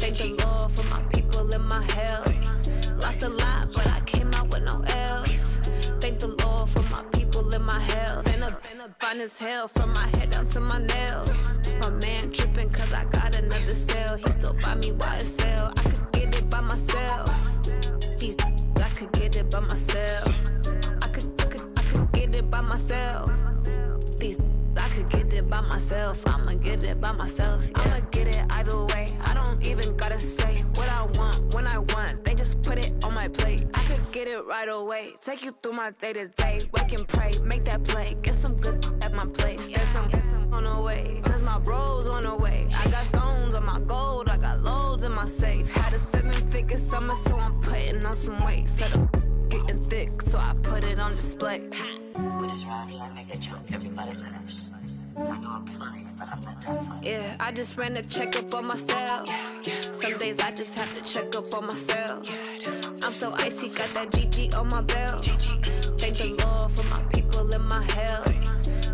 Thank the Lord for my people and my health. Lost a lot, but I came out with no L's. Thank the Lord for my people and my health. And I'm fine as hell from my head down to my nails. My man tripping cause I got another cell. He still buy me YSL. I could get it by myself. I could get it by myself. I could get it by myself. I could get it by myself. I'ma get it by myself. Yeah. I'ma get it either way. I don't even gotta say what I want when I want. They just put it on my plate. I could get it right away. Take you through my day to day. Wake and pray, make that play. Get some good at my place. There's some on the way, cause my bros on the way. I got stones on my gold. I got loads in my safe. Had a 7-figure summer, so I'm putting on some weight. Set up getting thick, so I put it on display. With this rhyme, I make a joke, everybody laughs. I know I'm funny, but I'm not that funny. Yeah, I just ran a checkup on myself. Some days I just have to check up on myself. I'm so icy, got that GG on my belt. Thank the Lord for my people in my health.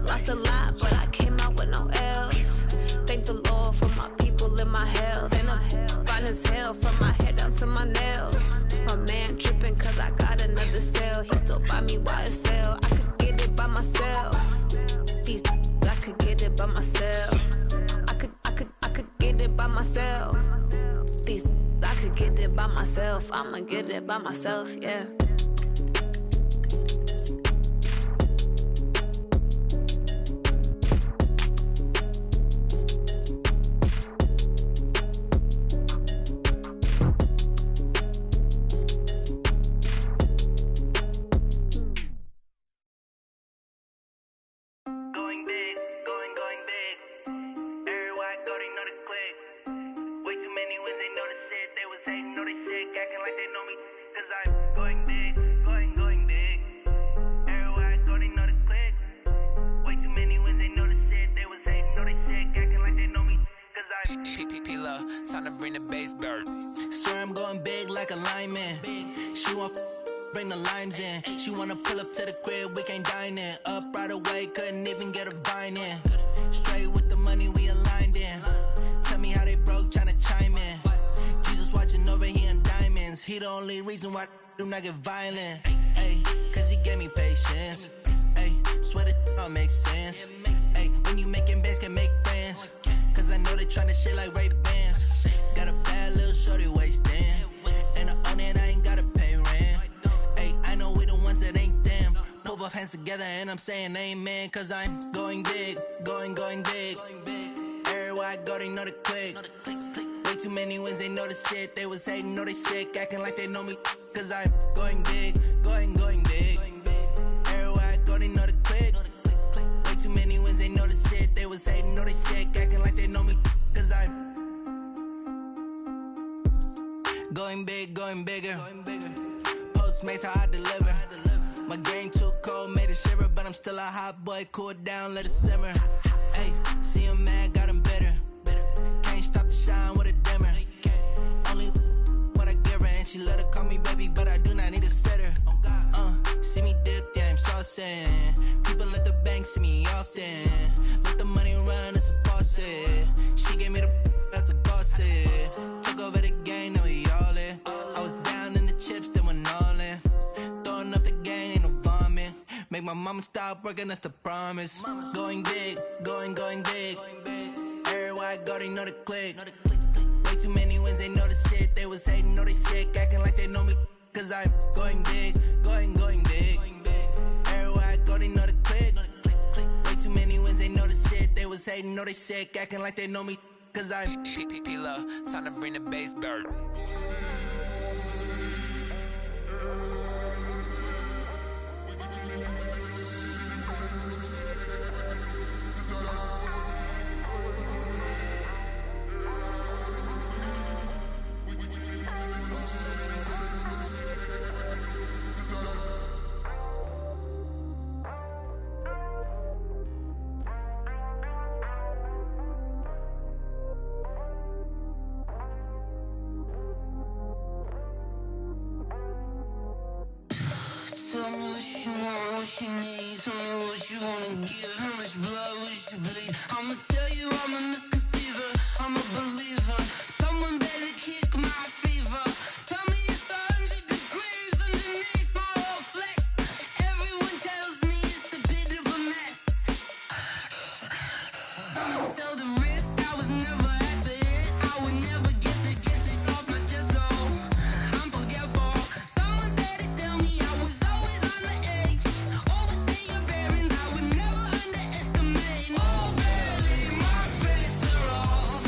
Lost a lot, but I came out with no L's. Thank the Lord for my people in my health. And I'm fine as hell from my head down to my nails. My man tripping cause I got another cell. He still buy me YSL. I could get it by myself. These I could get it by myself. I could get it by myself. These I could get it by myself. I'ma get it by myself, yeah. Time to bring the bass bird. Swear I'm going big like a lineman. She want bring the limes in. She wanna pull up to the crib, we can't dine in. Up right away, couldn't even get a vine in. Straight with the money we aligned in. Tell me how they broke, tryna chime in. Jesus watching over here in diamonds. He the only reason why I do not get violent. Ay, cause he gave me patience. Ay, swear that all makes sense. Ay, when you making bands, can make friends. Cause I know they tryna shit like Ray-Bans. Got a bad little shorty wasting. And I own it, I ain't gotta pay rent. Ay, I know we the ones that ain't them. Pull both hands together and I'm saying amen. Cause I'm going big, going big. Everywhere I go, they know the click. Way too many wins, they know the shit. They was hating, know they sick, acting like they know me. Cause I'm going big, going big. Everywhere I go, they know the click. Way too many wins, they know the shit. They was hating, know they sick, acting like they know me. Cause I'm going big, going bigger. Postmates how I deliver. My game too cold, made it shiver. But I'm still a hot boy, cool down, let it simmer. Hey, see him mad, got him bitter. Can't stop the shine with a dimmer. Only what I give her, and she let her call me baby, but I do not need a sitter. See me dip, yeah, I'm saucing. People at the bank see me often. Let the money run, it's a faucet. She gave me the that's a boss it. Took over the game, now we all in. I was down in the chips, then went all in. Throwing up the gang, ain't no vomit. Make my mama stop working, that's the promise. Going big, going big. Everywhere I go, they know the click. Way too many wins, they know the shit. They was hating, know they sick, acting like they know me. Cause I'm going big, going big. Everywhere I go, they know the click. Way too many wins, they know the shit. They was hating, know they sick, acting like they know me. Cause I'm P-P-P-Love, time to bring the bass bird. Tell me what you want, what you need. Tell me what you wanna give. How much blood would you bleed? I'ma tell you I'm a misconceiver. I'm a believer. Someone better kick my fever. Tell me it's 100 degrees underneath my whole flesh. Everyone tells me it's a bit of a mess. I'ma tell the risk I was never at the end. I would never get this off my chest though. I'm forgetful. Someone better tell me I was always on the edge. Overstay your bearings, I would never underestimate. Oh, barely, my credits are off.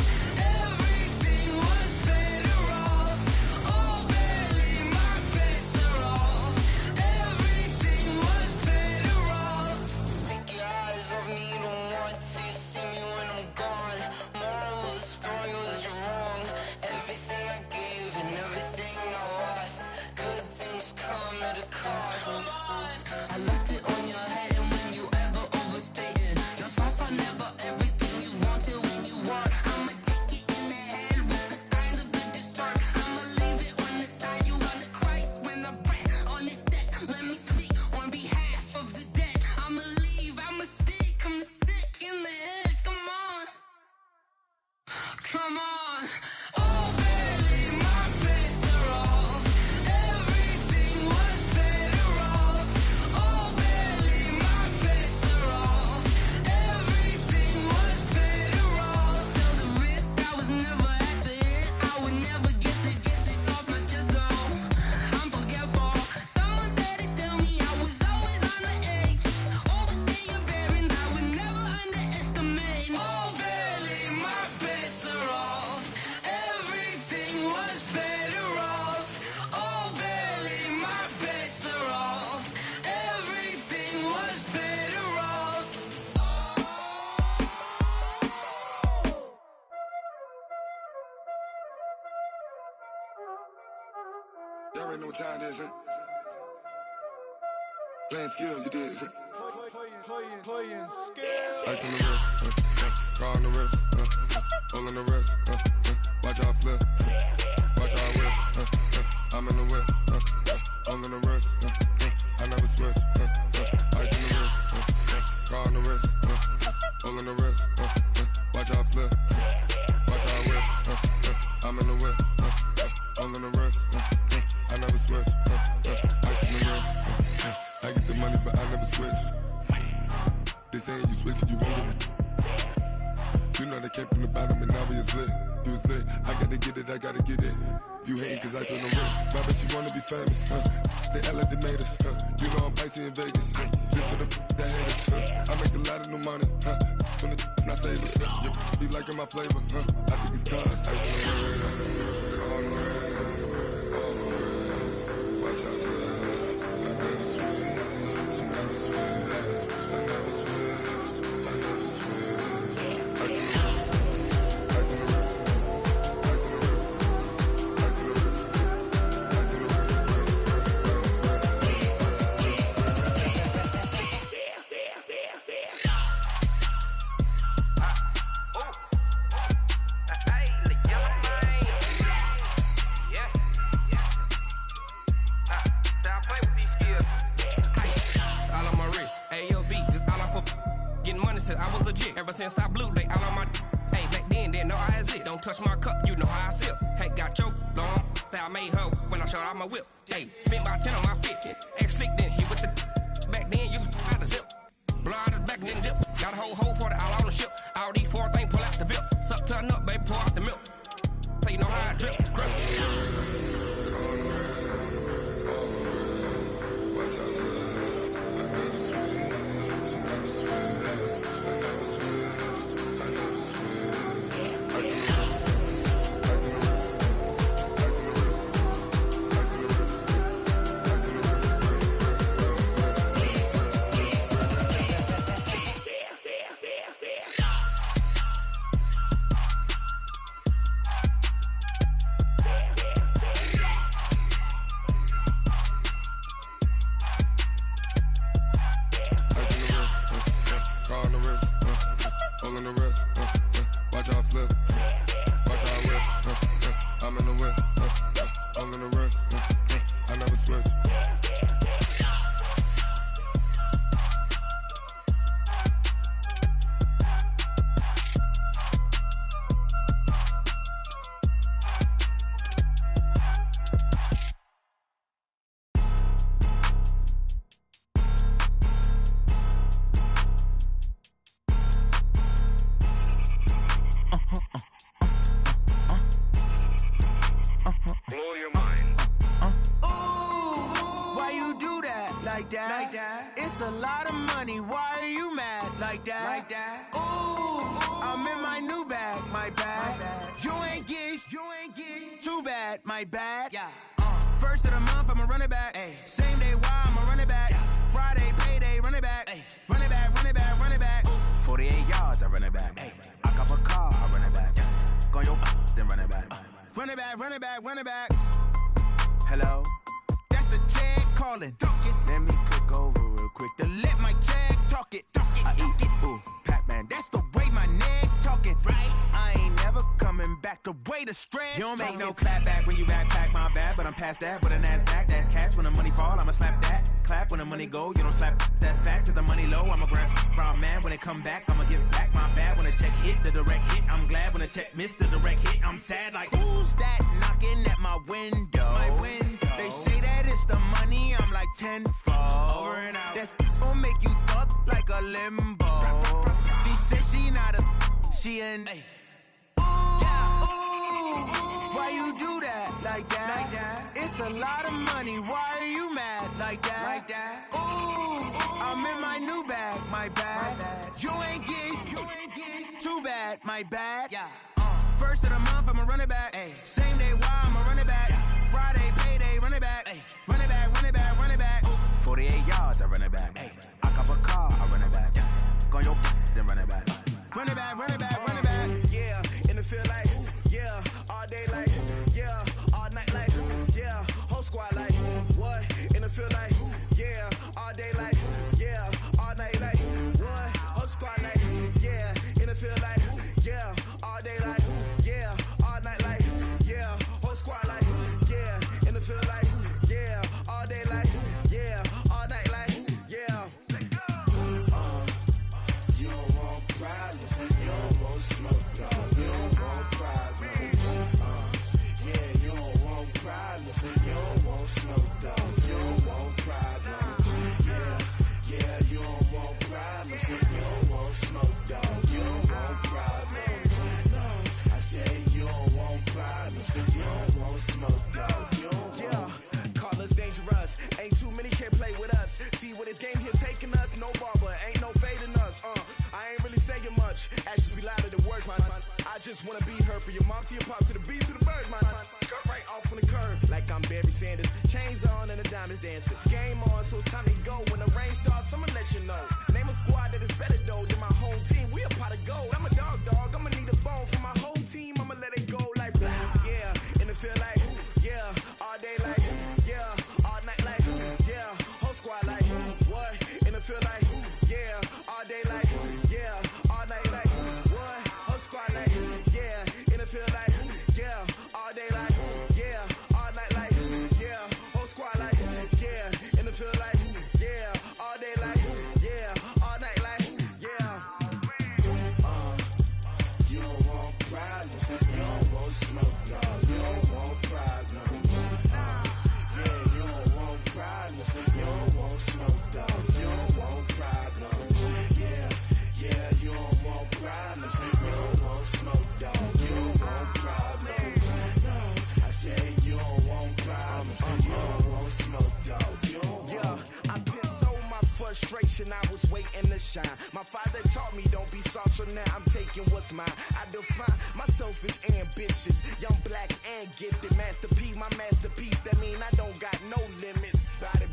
what time it is, huh? Playing skills, you did. Playing skills. Ice on the wrist, car on the wrist, hole in the wrist, watch how I flip, watch how I whip, I'm in the whip, hole in the wrist, I never switch, ice on the wrist, car on the wrist, hole in the wrist, watch how I flip, watch how I whip, I'm in the whip, hole in the wrist, I never switch, ice on the wrist, I get the money but I never switch. They saying you switch it, you won't get it. You know they came from the bottom and now we is lit. You was lit, I gotta get it, I gotta get it. You hating cause ice on the wrist. My bitch, you wanna be famous, They act like they made us, You know I'm icy in Vegas, This for the that hate us, I make a lot of new money, When the not save us, You be liking my flavor, I think it's cause ice on the wrist, on the wrist, on the wrist. Watch out for us, I never switch, I never switch. I never switch, I never switch. Ice in the wrist, ice in the wrist, ice in the wrist, ice in the wrist, ice in the wrist, I was legit ever since I blew they all on my hey back then didn't know I exist. Don't touch my cup, you know how I sip. Hey, got your long that I made her when I showed out my whip. Hey, spent about 10 on my fit. Ex slick then hit with the back then used to out the zip. Blow out his back and then dip. Got a whole party all on the ship. All these 4 things pull out the VIP. Suck turn up, baby, pour out the milk. So you know how I drip. It's a lot of money, why are you mad like that? Ooh, I'm in my new bag, my bad. You ain't get too bad, my bad. Yeah. First of the month, I'ma run it back. Ay. Same day, why I'ma run it back. Friday, payday, run it back. Ay. Run it back, run it back, run it back. 48 yards, I run it back. Ay. I cop a car, I run it back. Go your then run it back. Run it back, run it back, run it back. Hello? That's the check calling. Let me click over real quick to let my check talk it. I eat it, ooh, Pac-Man. That's the way my neck talking. Right? I ain't never coming back the way the stress. You don't make no clap back when you backpack, my bad. But I'm past that with a NASDAQ. That's cash when the money fall, I'ma slap that. Clap when the money go, you don't slap. That's facts. If the money low, I'ma grab brown man. When it come back, I'ma give back my bad. When the check hit, the direct hit. I'm glad when the check missed the direct hit. I'm sad like, who's that knocking at my window? My window. They say that it's the money, I'm like tenfold. Over and out. That's gon' make you up like a limbo. She said she not a, she an. Ooh, yeah, ooh, why you do that like that? It's a lot of money, why are you mad like that? Ooh, I'm in my new bag, my bad. You ain't get too bad, my bad. Yeah. First of the month, I'ma run it back. Ay. Same day, why I'ma run it back. Friday, payday, run it back. Ay. Run it back, run it back, run it back. 48 yards, I run it back. Ay. I cop a car, I run it back. Go your then run it back. Run it back, run it back, run it back. Yeah, in the field like, yeah, all day like, yeah, all night like, yeah, whole squad like, smoke, dog. You don't want problems. Yeah, you don't want problems. You don't want smoke, dog. You don't want problems. No, I say you don't want problems. You don't want smoke, dog. You don't want. Call us dangerous. Ain't too many can play with us. See where this game here taking us. No barber, ain't no fading us. I ain't really saying much. Actions be louder than words, man. I just wanna be heard. For your mom to your pop to the beat to the birds, man. Cut right off on the curb like I'm Barry Sanders. Chains on and the diamonds dancing. Game on, so it's time to go. When the rain starts, I'ma let you know. Name a squad that is better though than my home team. We a pot of gold. I'm a dog. I'ma need a bone for my whole team. I'ma let it go like yeah. And it feel like yeah. All day like yeah. All night like yeah. Whole squad like what? And it feel like yeah. All day like yeah. All night like what? Whole squad like yeah. And it feel like yeah. All day like yeah. All night like yeah. Whole squad like yeah. And it feel like yeah. All day like yeah. All night like yeah. You don't want problems. You don't want smoke, dog. You don't want problems. Yeah, you don't want problems. You don't want smoke, dog. You don't want problems. Yeah, you don't want problems. You don't want smoke, dog. You don't want problems. No, I say you don't want problems. You don't want smoke, dog. You don't want. I put so my frustration, I was waiting to shine. My father taught me don't be soft, so now I'm taking what's mine. I define myself as ambitious, young, black, and gifted. Masterpiece, my masterpiece, that mean I don't got no limits. Bout it,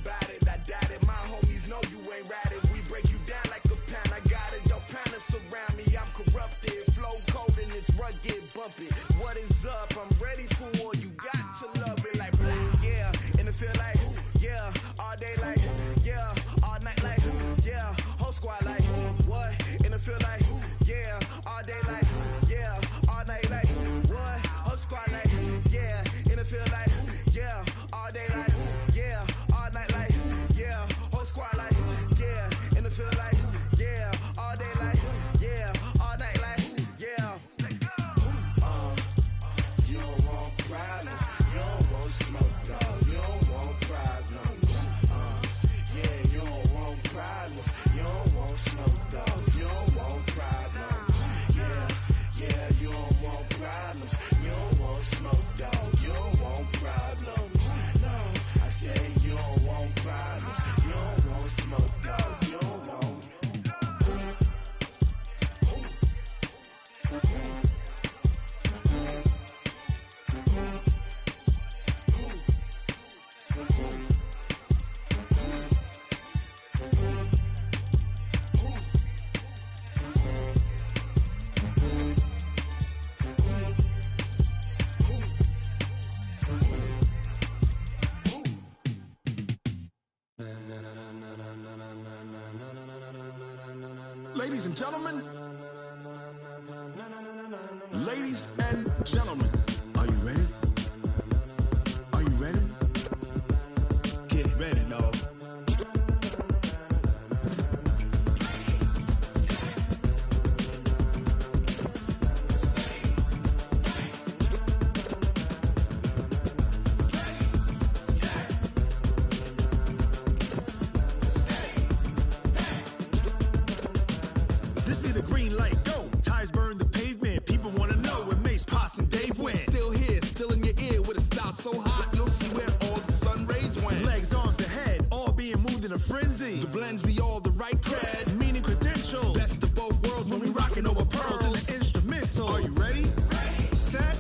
I doubt it. My homies know you ain't ratted. We break you down like a pound. I got it, don't pound us around me. I'm corrupted, flow cold and it's rugged, bump it. What is up? I'm ready for war. You got to love it like black, yeah. And it feel like yeah. All day like yeah. All night like yeah. Whole squad like what? And it feel like yeah. All day like yeah. All night like what? Whole squad like yeah. And it feel like yeah. All day like yeah. All night like yeah. Whole squad like yeah. And it feel like yeah. All day like yeah. All night like yeah. You don't want problems. You don't want smoke, dog. You don't want problems. Yeah, you don't want problems. You don't want smoke, dog. You don't want problems. Yeah, you don't want problems. You don't want smoke, dog. You don't want problems. No, I say you don't want problems. You don't want smoke, dog. You don't want. Ladies and gentlemen, ladies and gentlemen, are you ready? Are you ready? Get ready, dog. This be the green light, go. Tires burn the pavement. People wanna know when Mace, Posse, and Dave went. Still here, still in your ear with a style so hot, you'll see where all the sun rays went. Legs, arms, and head, all being moved in a frenzy. The blends be all the right cred, meaning credentials. Best of both worlds when we rockin' over pearls in the instrumental. Are you ready? Ready. Set.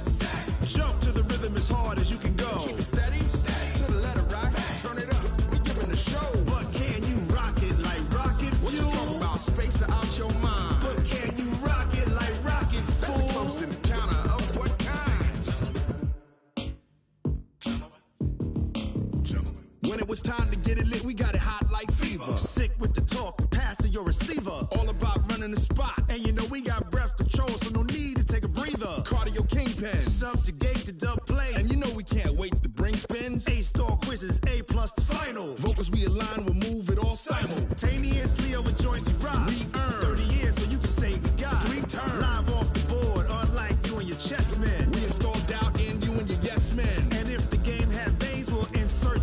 Jump to the rhythm as hard as you can go. Keep it steady. To the letter rock. Turn it up. We giving the show. But can you rock it like rocket fuel? What you talking about? Space out your mind. But can you rock it like rockets, fool? That's a close encounter of what kind? When it was time to get it lit, we got it hot like fever. Sick with the talk, pass to your receiver. All about running the spot. And you know we got breath control, so no need to take a breather. Cardio kingpin, subjugate the dub play. And you know we can't wait to bring spins. A-star quizzes, A+ the final. Vocals we align, we'll move it all simultaneously over joints we rock. We earn 30 years so you can say we got 3 turns. Live off the board, unlike you and your chess men. We install doubt in you and your yes men. And if the game had veins, we'll insert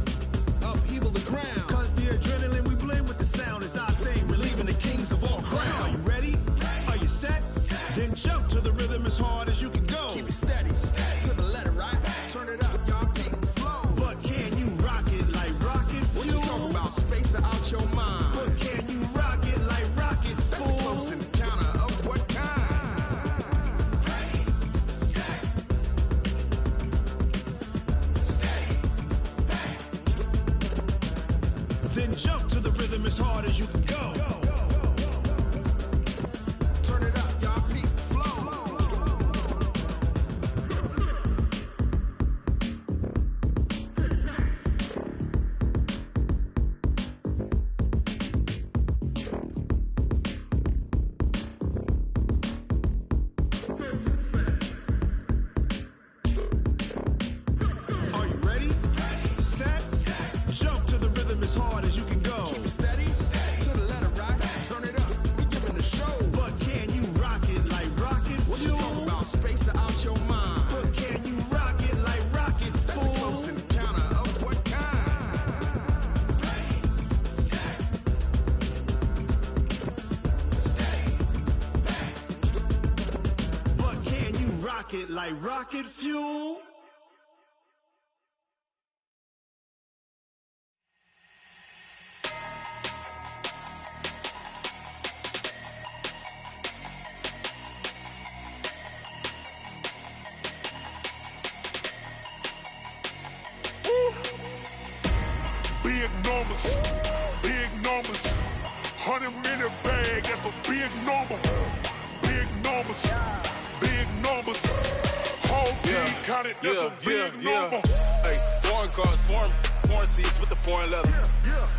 Jump to the rhythm as hard as you can go. Turn it up, y'all. Peak flow. Are you ready? Set. Jump to the rhythm as hard as you can go. Keep it steady. To the letter right. Turn it up. We giving the show. But can you rock it like rocket? What you talking about? Space out your mind. But can you rock it like rockets? That's a close encounter of what kind? But can you rock it like rocket fuel? Big numbers, big numbers. 100-minute bag, that's a big number. Big numbers, big numbers. Whole team counted, that's a big number. Hey, foreign cars, foreign seats with the foreign leather.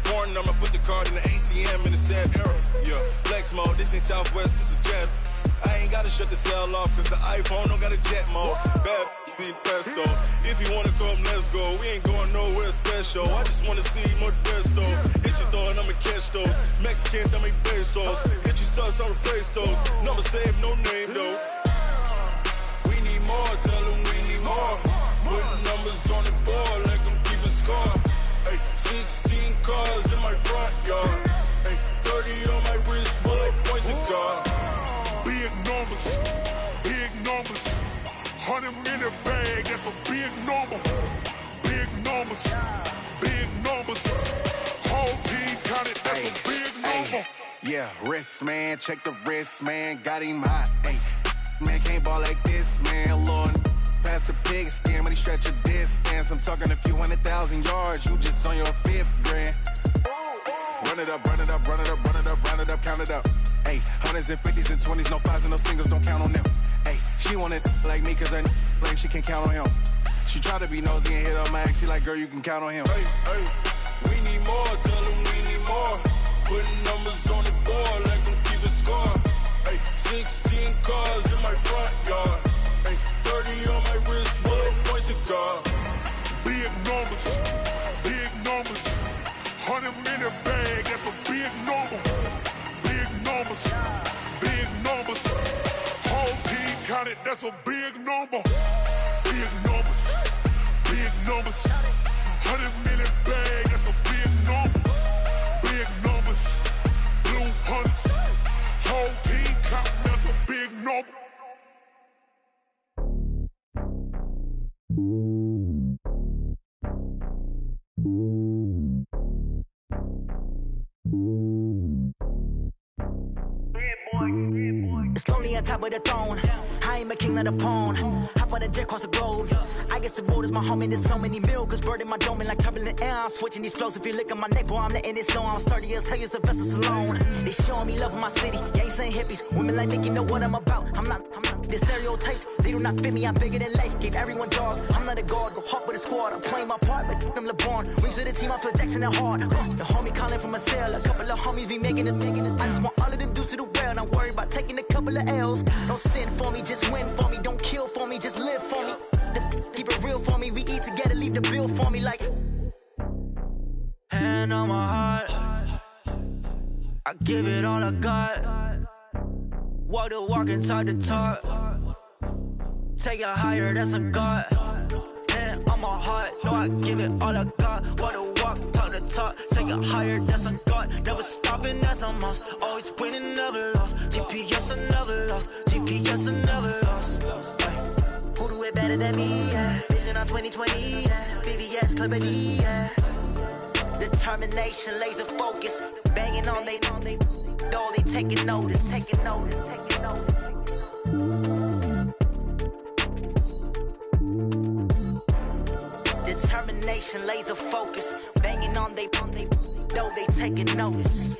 Foreign number, put the card in the ATM in the sad era. Yeah, flex mode, this ain't Southwest, this is jet. I ain't gotta shut the cell off, cause the iPhone don't got a jet mode. Bad be pesto. If you wanna come, let's go. We ain't going nowhere special. I just wanna see more pesto. Hit your thought, I'ma catch those. Mexican, dame pesos. Hit your sauce, I'll replace those. Number saved, no name though. We need more, tell them we need more. Putting numbers on the board, like them keeping score. Hey, 16 cars in my front yard. Hey, 30 on my wrist, bullet points to God. Big numbers, big numbers. 100-minute bag, that's a big number. Big numbers, big numbers. Whole team counted, that's a big number. Yeah, wrist man, check the wrist man, got him hot. Ay, man can't ball like this, man. Lord, past the pig skin, but he stretch a distance. I'm talking a few 100,000 yards, you just on your 5th grand. Run it up, run it up, run it up, run it up, run it up, count it up. Ay, 100s and 50s and 20s, no 5s and no singles, don't count on them. Ay, she want it like me, cause her like she can count on him. She try to be nosy and hit up my ex, she like, girl, you can count on him. Hey, hey, we need more, tell them we need more. Putting numbers on the board, like them keeping score. Hey, 16 cars in my front yard. Hey, 30 on my wrist, bullet point to God. Big numbers, big numbers. 100-minute bag, that's a big number. Big numbers, big numbers. Whole team counted, that's a big number. Big numbers, big numbers. 100-minute bag, that's a big number. Big numbers, blue hunts. Whole team counting, that's a big number. It's lonely on top of the throne. I ain't a king, not a pawn. Hop on a jet across the globe. I guess the world is my home and there's so many milks. Bird in my dome and like turbulent air. I'm switching these flows. If you look at my neck, boy, I'm letting it snow. I'm sturdy as hell as a vessel alone. They showing me love in my city. Gangs ain't hippies. Women like Nicky know what I'm about. I'm not the stereotypes. They do not fit me. I'm bigger than life. Gave everyone jobs. I'm not a guard. Go hard with a squad. I'm playing my part, but them LeBron. Wings to the team. I feel Jackson and hard. The homie calling from a cell. A couple of homies be making it. I just want all of them dudes to the well. Not worry about taking a couple of L's. Don't sin for me, just win for me. Don't kill for me, just live for me. Keep it real for me. We eat together, leave the bill for me like. Hand on my heart, I give it all I got. Walk the walk and talk the talk. Take it higher, that's a God. Hand on my heart, no, I give it all I got. Walk the walk, talk the talk. Take it higher, that's a God. Never stopping, that's a must. Always winning, never lost. GPS, I never lost. GPS, I never lost. Who do it better than me? Yeah. Vision on 2020. Yeah. VVS, Clarity. Yeah. Determination, laser focus. Banging on they know they taking notice. Taking notice. Taking notice. Determination, laser focus. Banging on they know they taking notice.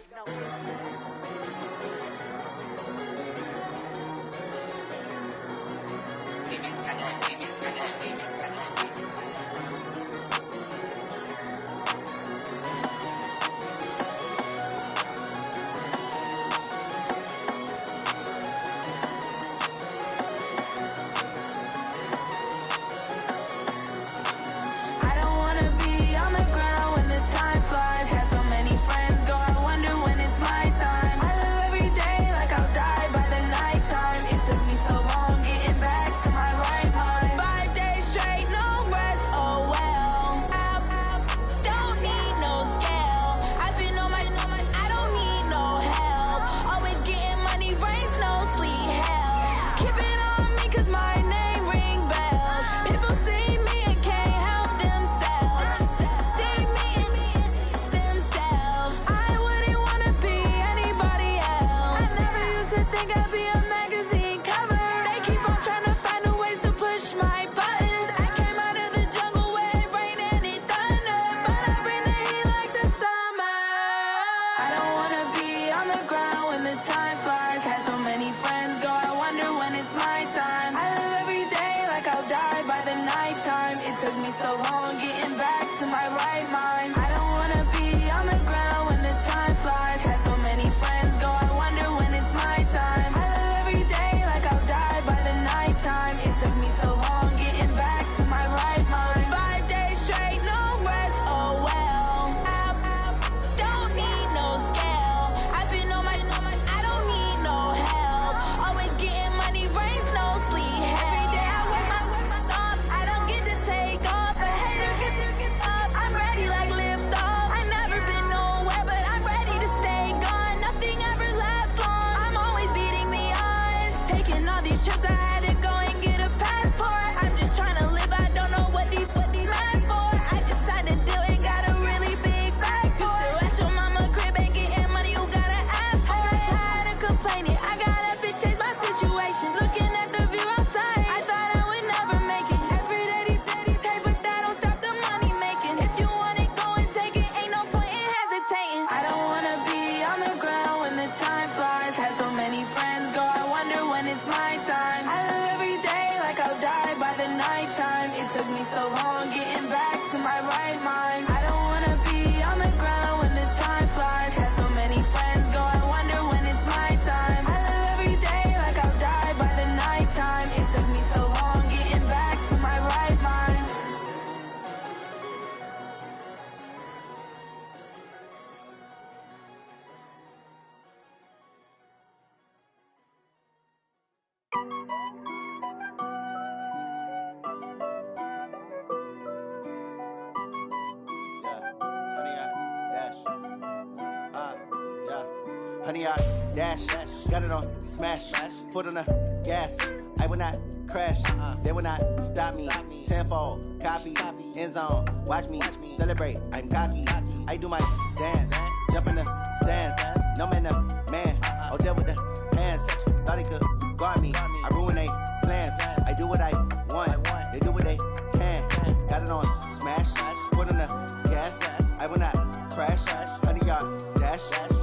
Honey, I dash, got it on smash, foot on the gas. I will not crash, they will not stop me. Tenfold, copy, end zone, watch me celebrate. I'm cocky, I do my dance, jump in the stands. No man, the man, oh, deal with the hands. Thought he could guard me, I ruin they plans. I do what I want, they do what they can. Got it on smash, foot on the gas. I will not crash, honey, y'all dash,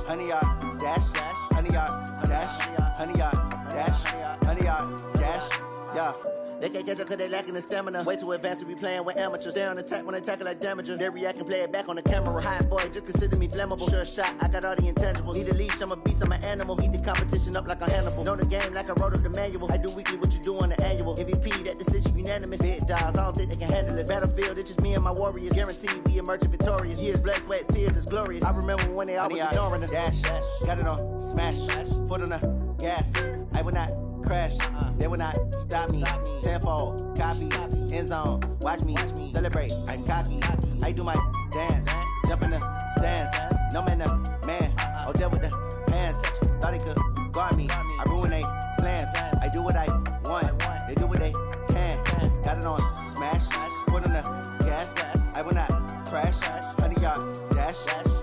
honey, y'all dash, honey, y'all dash, honey, y'all dash, honey, y'all dash, yeah. They can't catch up cause they lacking the stamina. Way too advanced to be playing with amateurs. Stay on attack when they tackle like damager. They react and play it back on the camera. Hot boy, just consider me flammable. Sure shot, I got all the intangibles. Need a leash, I'm a beast, I'm an animal. Heat the competition up like a Hannibal. Know the game like I wrote up the manual. I do weekly what you do on the annual. MVP, that decision unanimous. Big dials, I don't think they can handle it. Battlefield, it's just me and my warriors. Guaranteed we emerging victorious. Years, blood, sweat, tears, it's glorious. I remember when they always ignoring us. Dash, got it on smash, foot on the gas. I will not crash, they will not stop me. Tenfold, copy, end zone, watch me celebrate. I'm cocky, I do my dance, jump in the stands. No man, the man, oh, deal with the hands. Thought he could guard me, I ruin they plans. I do what I want, they do what they can. Got it on smash, foot on the gas. I will not crash, honey, y'all dash,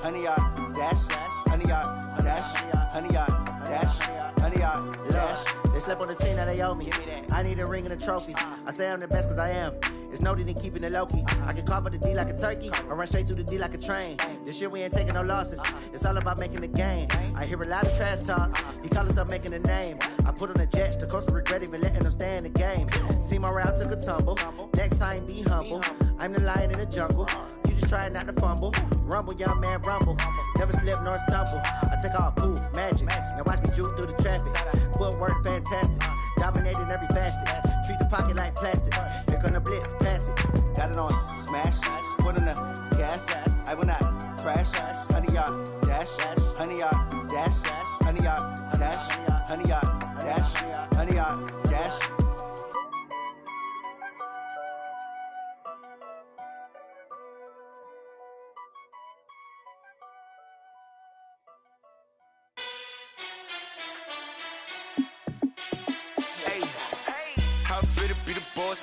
honey, y'all dash, honey, y'all dash, honey, y'all dash, honey, y'all dash. They slept on the team that they owe me. I need a ring and a trophy. I say I'm the best cause I am. It's no need in keeping it low-key. I can carve up the D like a turkey, or run straight through the D like a train. This year we ain't taking no losses. It's all about making the game. I hear a lot of trash talk. He call himself making a name. I put on the Jets, the coach will regret even letting them stay in the game. Team around took a tumble. Next time be humble. I'm the lion in the jungle. You just trying not to fumble. Rumble, young man, rumble. Never slip nor stumble. I take off, poof, magic. Now watch me juke through the traffic. Footwork fantastic. Dominating every facet. Treat the pocket like plastic. Here come the blitz, pass it. Got it on smash. Foot on the gas. I will not crash. 100-yard dash. 100-yard dash. 100-yard dash. 100-yard dash. 100-yard dash.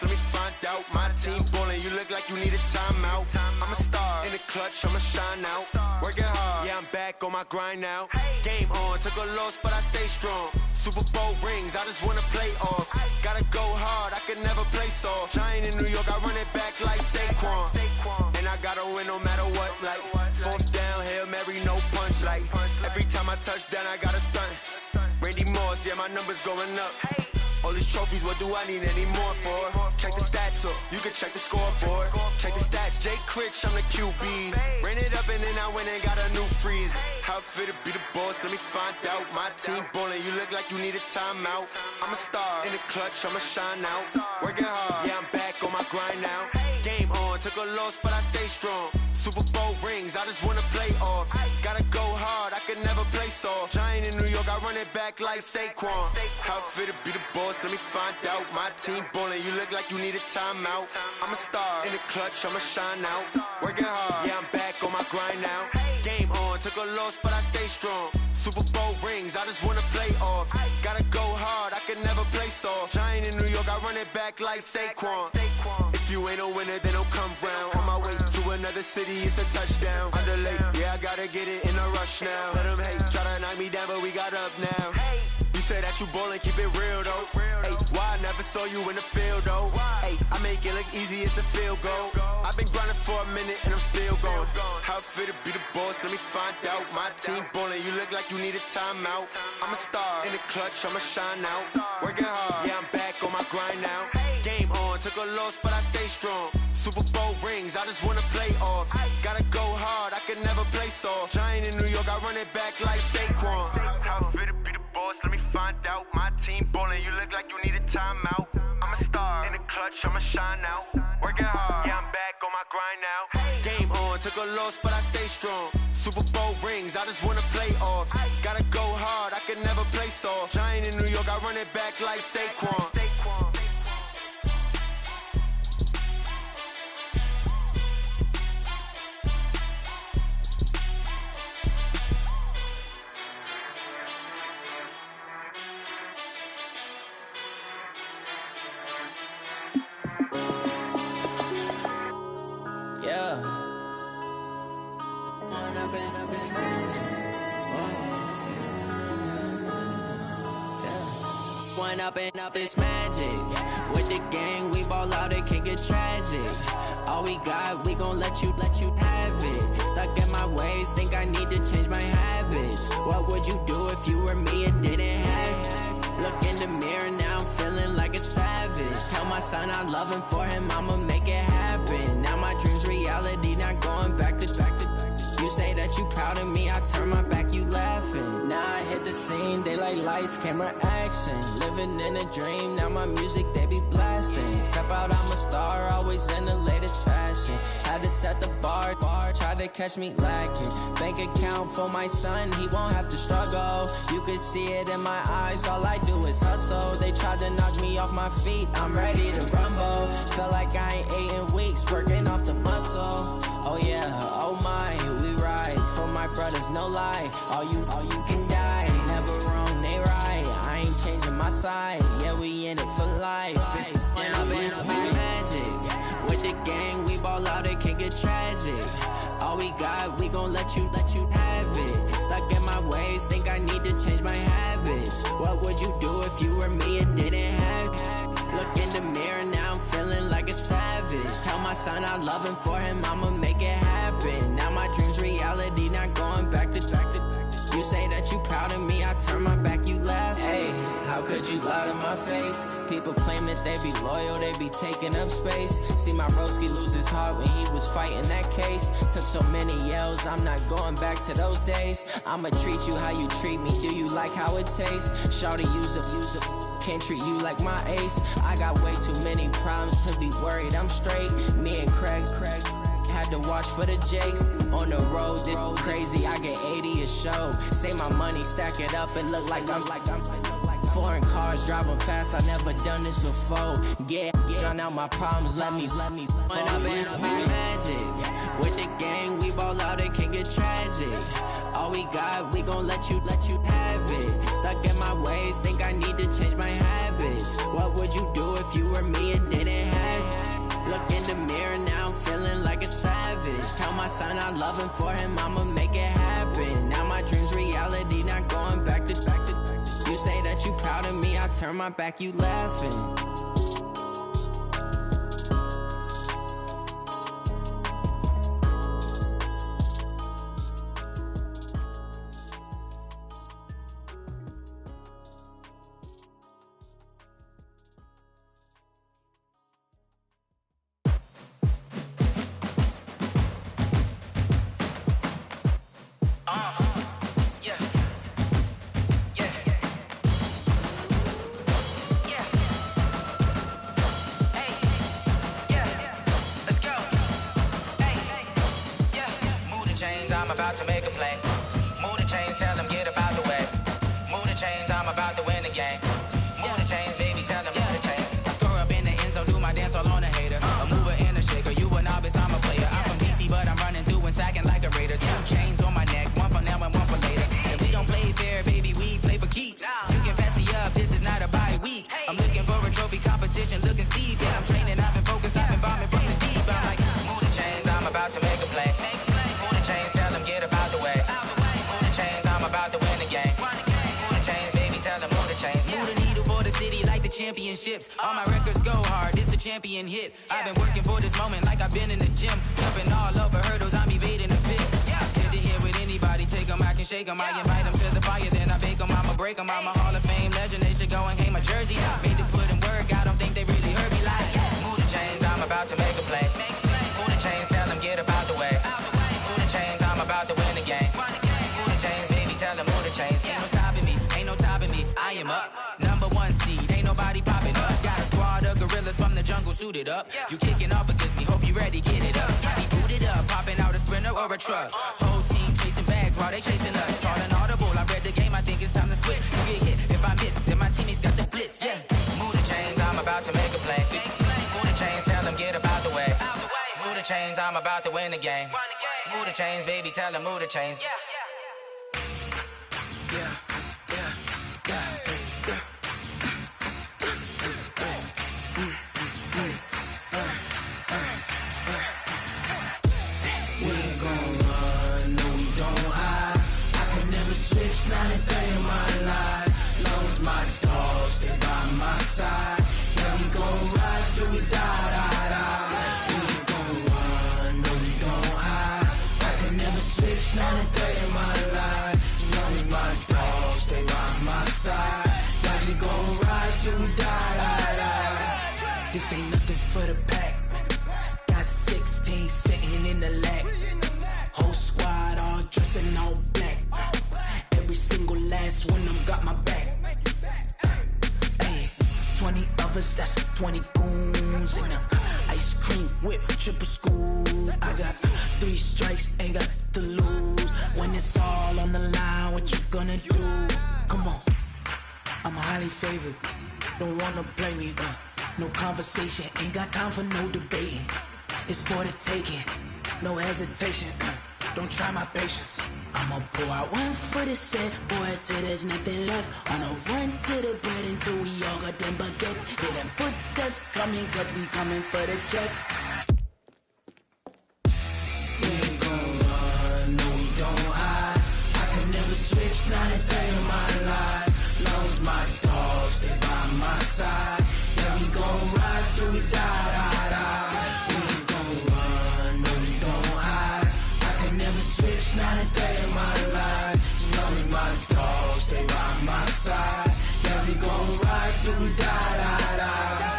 Let me find out. My team ballin', you look like you need a timeout. I'm a star in the clutch, I'ma shine out. Working hard, yeah, I'm back on my grind now. Game on, took a loss, but I stay strong. Super Bowl rings, I just wanna play off. Gotta go hard, I can never play soft. Giant in New York, I run it back like Saquon. And I gotta win no matter what, like fourth down, Hail Mary, no punch. Like every time I touch down, I gotta stunt. Randy Moss, yeah, my numbers going up. All these trophies, what do I need any more for? Check the stats up, you can check the scoreboard. Check the stats, Jay Critch, I'm the QB. Ran it up and then I went and got a new freeze. How it fit to be the boss, let me find out. My team ballin', you look like you need a timeout. I'm a star in the clutch, I'ma shine out. Working hard, yeah, I'm back on my grind now. Game on, took a loss, but I stay strong. Super Bowl rings, I just wanna play off. Gotta go hard, I can never play soft. Giant in New York, I run it back like Saquon. How it fit to be the boss, let me find out. My team ballin', you look like you need a timeout. I'm a star in the clutch, I'ma shine out. Working hard, yeah, I'm back on my grind now. Game on, took a loss, but I stay strong. Super Bowl rings, I just wanna play off. Gotta go hard, I can never play soft. Giant in New York, I run it back like Saquon. If you ain't a winner, then don't come round. On my way to another city, it's a touchdown. Underlay, yeah, I gotta get it in a rush now. Let them hate, try to knock me down, but we got up now. You say that you ballin', keep it real though. Ay, why I never saw you in the field though? Ay, I make it look easy, it's a field goal. I've been grinding for a minute and I'm still going. How it fit to be the boss, let me find out. My team ballin', you look like you need a timeout. I'm a star in the clutch, I'ma shine out. Working hard, yeah, I'm back on my grind now. Game on, took a loss, but I stay strong. Super Bowl rings, I just wanna play off. Gotta go hard, I can never play soft. Giant in New York, I run it back like Saquon. How it fit to be the boss, let me find out. My team ballin', you look like you need a timeout. I'm a star in the clutch, I'ma shine out. Working hard, yeah, I'm back on my grind now. Game on, took a loss, but I stay strong. Super Bowl rings, I just wanna play off. Gotta go hard, I can never play soft. Giant in New York, I run it back like Saquon. Up this magic. With the gang, we ball out, it can get tragic. All we got, we gon' let you have it. Stuck in my ways, think I need to change my habits. What would you do if you were me and didn't have it? Look in the mirror, now I'm feeling like a savage. Tell my son I love him, for him I'ma make it happen. Now my dream's reality, not going back to. You say that you proud of me, I turn my back, you laughing. Now I hit the scene, they like lights, camera, action. Living in a dream, now my music, they be blasting. Step out, I'm a star, always in the latest fashion. Had to set the bar, try to catch me lacking. Bank account for my son, he won't have to struggle. You can see it in my eyes, all I do is hustle. They tried to knock me off my feet, I'm ready to rumble. Feel like I ain't ate in weeks, working off the muscle. Oh yeah, oh my, we ride for my brothers, no lie. All you can die, never wrong, they right. I ain't changing my side, yeah, we in it for life. When up in up is magic. With the gang, we ball out, it can get tragic. All we got, we gon' let you have it. Stuck in my ways, think I need to change my habits. What would you do if you were me and didn't have it? Look in the mirror, now I'm feeling like a savage. son, I love him, for him, I'ma make it happen. Now my dream's reality, not going back to. You say that you proud of me, I turn my back, you laugh. Hey, how could you lie to my face? People claim that they be loyal, they be taking up space. See my broski lose his heart when he was fighting that case. Took so many yells, I'm not going back to those days. I'ma treat you how you treat me, do you like how it tastes? Shawty, use up, can't treat you like my ace. I got way too many problems to be worried, I'm straight. Me and Craig had to watch for the Jakes. On the road, this crazy, I get 80 a show. Say my money, stack it up and look like I'm foreign cars, driving fast, I never done this before. Get on out my problems, let me When up in this magic, with the gang, we ball out, it can get tragic. All we got, we gon' let you have it. Stuck in my ways, think I need to change my habits. What would you do if you were me and didn't have it? Look in the mirror now, I'm feeling like a savage. Tell my son I love him, for him, I'ma make it happen. Now my dream's reality, not going back to. You say that you proud of me, I turn my back, you laughing. I'm about to make a play. Move the chains, tell them get up out the way. Move the chains, I'm about to win the game. Move the chains, baby, tell them move the chains. I score up in the end zone, do my dance all on a hater. A mover and a shaker, you a novice, I'm a player. I'm from DC, but I'm running through and sacking like a raider. 2 chains on my neck, one for now and one for later. And we don't play fair, baby, we play for keeps. You can pass me up, this is not a bye week. I'm looking for a trophy competition, looking steep. And I'm training, I've been focused, I've been bombing from the deep. I'm like, move the chains, I'm about to make a play. Move the chains, tell them get up out the way. Move the chains, I'm about to win the game. Move the chains, baby, tell them move the chains. Move the needle for the city like the championships. All my records go hard, this a champion hit. I've been working for this moment like I've been in the gym. Jumping all over hurdles, I'm evading the pit. Good to hear with anybody, take them, I can shake them. I invite them to the fire, then I bake them, I'ma break them. I'm a Hall of Fame legend, they should go and hang my jersey. Made to put in work, I don't think they really heard me like. Move the chains, I'm about to make a play. Move the chains, tell them get up out the way. Move the chains, I'm about to win the game. Move the chains, baby, tell them move the chains. Ain't no stopping me, ain't no topping me, I am up. #1 seed, ain't nobody popping up. Got a squad of gorillas from the jungle suited up. You kicking off against me, hope you ready, get it up. Might be booted up, popping out a Sprinter or a truck. Whole team chasing bags while they chasing us. Calling audible, I read the game, I think it's time to switch. You get hit, if I miss, then my teammates got the blitz, yeah. Move the chains, I'm about to make a play. Move the chains, tell them get up out the way. Move the chains, I'm about to win the game. Move the chains, baby, tell them move the chains. Not a day in my life. Long as my dogs, they by my side. Yeah, we gon' ride till we die. We ain't gon' run, no, we don't hide. I can never switch, not a day in my life. As long as my dogs, they by my side. Yeah, we gon' ride till we die. This ain't nothing for the pack. Got 16 sitting in the lap. Whole squad all dressing all black. Every single last one of them got my back. Ay, 20 of us, that's 20 goons in a ice cream whip, triple scoop. I got 3 strikes, ain't got to lose. When it's all on the line, what you gonna do? Come on, I'm highly favored. Don't wanna play me, no conversation, ain't got time for no debating. It's for the taking, no hesitation. Don't try my patience. I'ma pour out one for the set, boy, till there's nothing left. On a run to the bread until we all got them baguettes. Hear them footsteps coming, cause we coming for the check. We ain't gon' run, no, we don't hide. I could never switch, not a day in my life. Long as my dogs, they by my side. Yeah, we gon' ride till we die. We ain't gon' stay in my line. You know me, my dog, stay by my side. Yeah, we gon' ride till we die, die, die.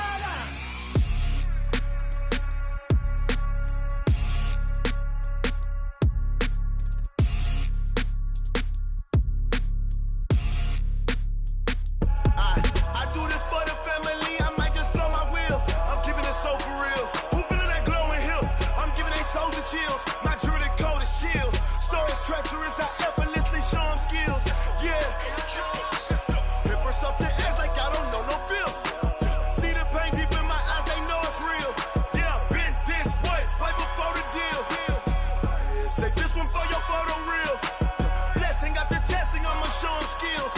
I do this for the family, I might just blow my wheel. I'm keeping it so for real. Who feeling that glowing hill? I'm giving they soldier chills. My jewelry code is chill. Stories treacherous, I effortlessly show them skills. Yeah. Paper stuff the edge like I don't know no bill. See the pain deep in my eyes, they know it's real. Yeah, been this way, way before the deal. Say this one for your photo real. Blessing after testing, I'ma show them skills.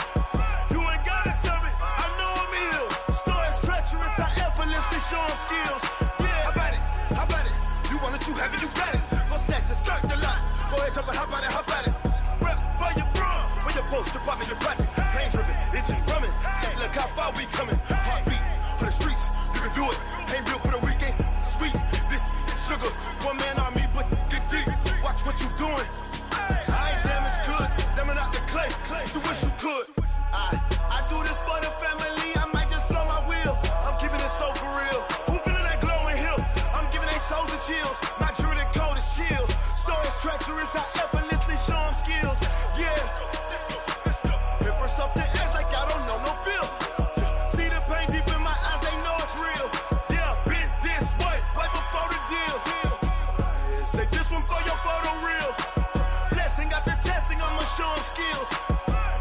You ain't gotta tell me, I know I'm ill. Stories treacherous, I effortlessly show them skills. Yeah, how about it? How about it? You want it, you have it, you got it. Go snatch your skirt the lot. Go ahead, jump it, how about it, how about it? Rep for your bro, where your post, department, your projects. Pain driven, itching, drumming. Hey, look how far we coming. Heartbeat on the streets, you can do it. Ain't built for the weekend, sweet. This sugar, one man army, but get deep. Watch what you doing. I ain't damaged goods, damn out the clay. You wish you could. I do this for the family, I might just blow my wheel. I'm keeping it so for real. Who feeling that glowing hill? I'm giving they soldier chills. My jewelry code is chill. Stories treacherous, I effortlessly show them skills. Yeah. Paper stuff the edge like I don't know no bill. See the pain deep in my eyes, they know it's real. Yeah, been this way, way before the deal. Say this one for your photo real. Blessing after testing, I'ma show them skills.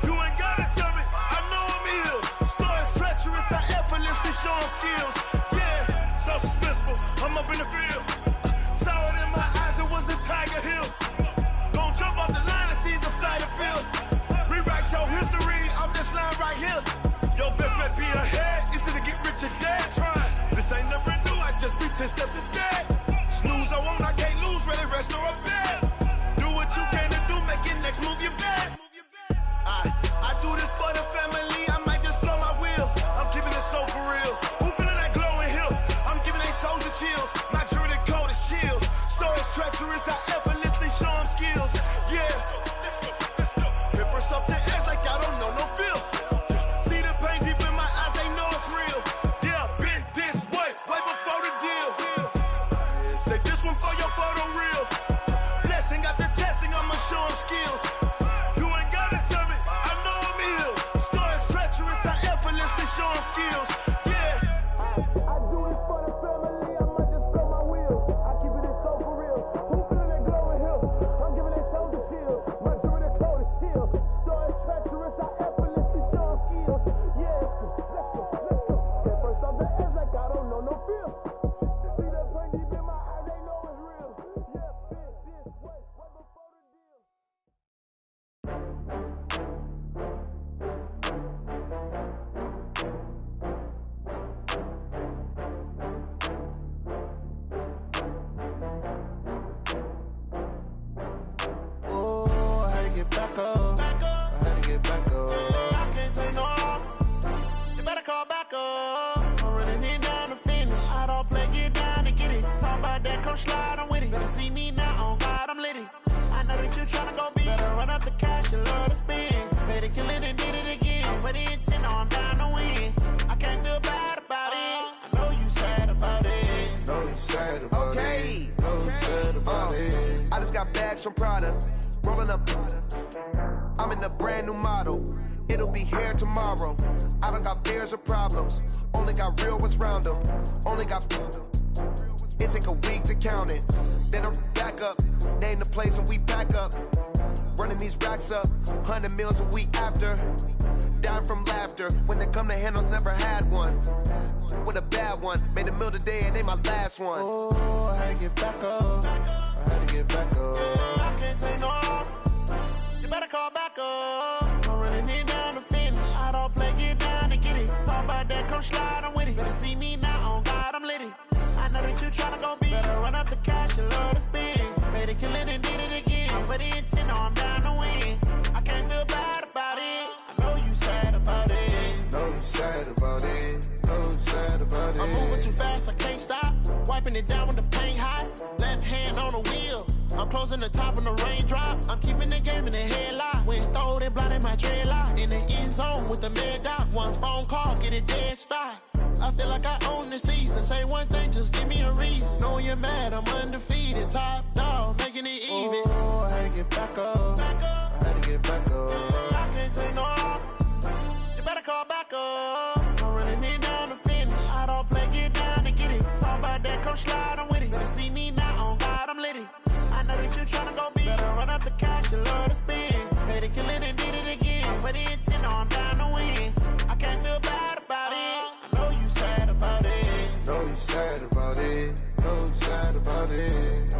You ain't gotta tell me, I know I'm ill. Stories treacherous, I effortlessly show them skills. Yeah, so suspenseful, I'm up in the field. Saw it in my eyes, it was the Tiger Hill. Gon' jump off the line and see the fly the field. Rewrite your history off this line right here. Your best bet be ahead, easy to get rich or dead. Try, this ain't never new, I just be 10 steps instead. Snooze I won't, I can't lose, ready, rest or a bed. Do what you can to do, make it next move your best. I do this for the family, I might just blow my wheel. I'm keeping it so for real. Who feeling that glowing hill? I'm giving they soldier chills. My jewelry code is chill. Stories treacherous, I effortlessly show them skills. Yeah. Paper stuff the edge like I don't know no bill. See the pain deep in my eyes, they know it's real. Yeah, been this way, way before the deal. Say this one for your photo real. Blessing after testing, I'ma show them skills. You ain't gotta tell me, I know I'm ill. Stories treacherous, I effortlessly show them skills. Yeah. I do this for the family, I might just blow my wheel. I keep it so for real. Who feeling that glowing hill? I'm giving they soldier chills. My jewelry code is chill. Stories treacherous, I effortlessly show them skills. Yeah, let's go, let's go. Get first off the edge like I don't know no feel. See that pain deep in my eyes, they know it's real. Yeah, been this way, way before the deal. Oh, I had to get back up. I had to get back up. I can't take no loss. You better call back up. I'm running it down to finish. I don't play, get down to get it. Talk about that, come slide, I'm with it. Better see me now, on God, I'm lit it. I know that you tryna go big. Better run up the cash, you love to spend. Better kill it and did it again. With the intent, I'm down to win. I can't feel bad about it. I know you sad about it. Know you sad about it. Know you sad about it. I just got bags from Prada, rolling up. I'm in a brand new model. It'll be here tomorrow. I don't got fears or problems. Only got real ones round them. Only got. It take a week to count it. Then I'm back up. Name the place and we back up. Running these racks up. 100 meals a week after. Down from laughter. When they come to handles, never had one. With a bad one. Made a meal today and they my last one. Oh, I had to get back up. I had to get back up. I can't take no loss. You better call back up. I'm running it down to finish. I don't play, get down to get it. Talk about that, come slide, I'm with it. Better see me now, on God, I'm lit it. I know that you tryna go big. Better run up the cash, you love to spend. Better kill it and did it again. I'm with the intent, no, I'm down to win. I can't feel bad about it. I know you sad about it. Know you sad about it. Know you sad about it. I'm moving too fast, I can't stop. Wiping it down when the paint hot. Left hand on the wheel. I'm closing the top on the raindrop. I'm keeping the game in the headlock. Went throwed and blinded my dreadlock. In the end zone with the mad dot. One phone call, get it dead stop. I feel like I own the season. Say one thing, just give me a reason. Knowing you're mad, I'm undefeated. Top dog, making it even. Oh, I had to get back up. I had to get back up. I can't take no off. You better call back up. I'm running it down to finish. I don't play, get down to get it. Talk about that, come slide, I'm with it. Better see me now, on God, I'm lit it. I know that you're tryna go big. Better run up the cash, you love to spend. Made it, kill it, and did it again. But the intent, I'm down to win. I can't feel bad about it. I know you sad about it. Know you sad about it. Know you sad about it.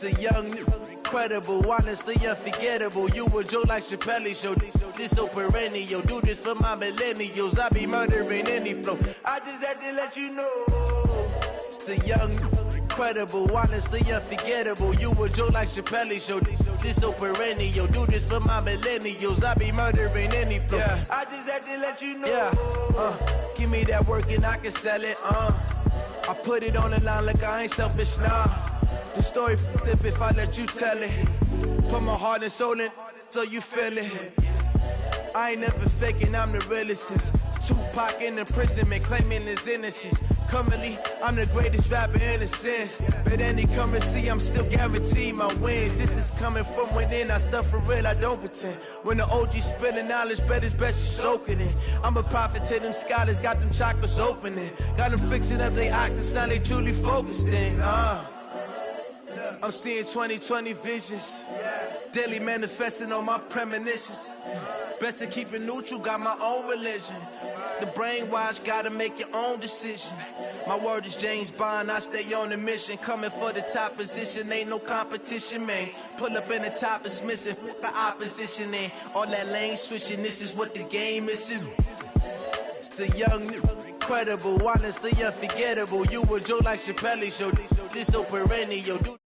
The young, incredible, honestly unforgettable. You a joke like Chappelle show. This so perennial. Do this for my millennials. I be murdering any flow. I just had to let you know. It's the young, incredible, honestly unforgettable. You a joke like Chappelle show. This so perennial. Do this for my millennials. I be murdering any flow. Yeah. I just had to let you know. Yeah. Give me that work and I can sell it. I put it on the line like I ain't selfish, nah. The story flip if I let you tell it. Put my heart and soul in so you feel it. I ain't never faking, I'm the realest since Tupac in imprisonment, claiming his innocence. Currently, I'm the greatest rapper in a sense. But any come and see, I'm still guaranteed my wins. This is coming from within, I stuff for real, I don't pretend. When the OG spilling knowledge, bet it's best you soak it in. I'm a prophet to them scholars, got them chakras opening. Got them fixing up they octaves, now they truly focused in. I'm seeing 2020 visions. Daily manifesting on my premonitions. Best to keep it neutral, got my own religion. The brainwash, gotta make your own decision. My word is James Bond, I stay on the mission. Coming for the top position, ain't no competition, man. Pull up in the top, it's missing, the opposition in. All that lane switching, this is what the game is. It's the young, incredible, honestly unforgettable. You a joke like Chappelle show. This so perennial.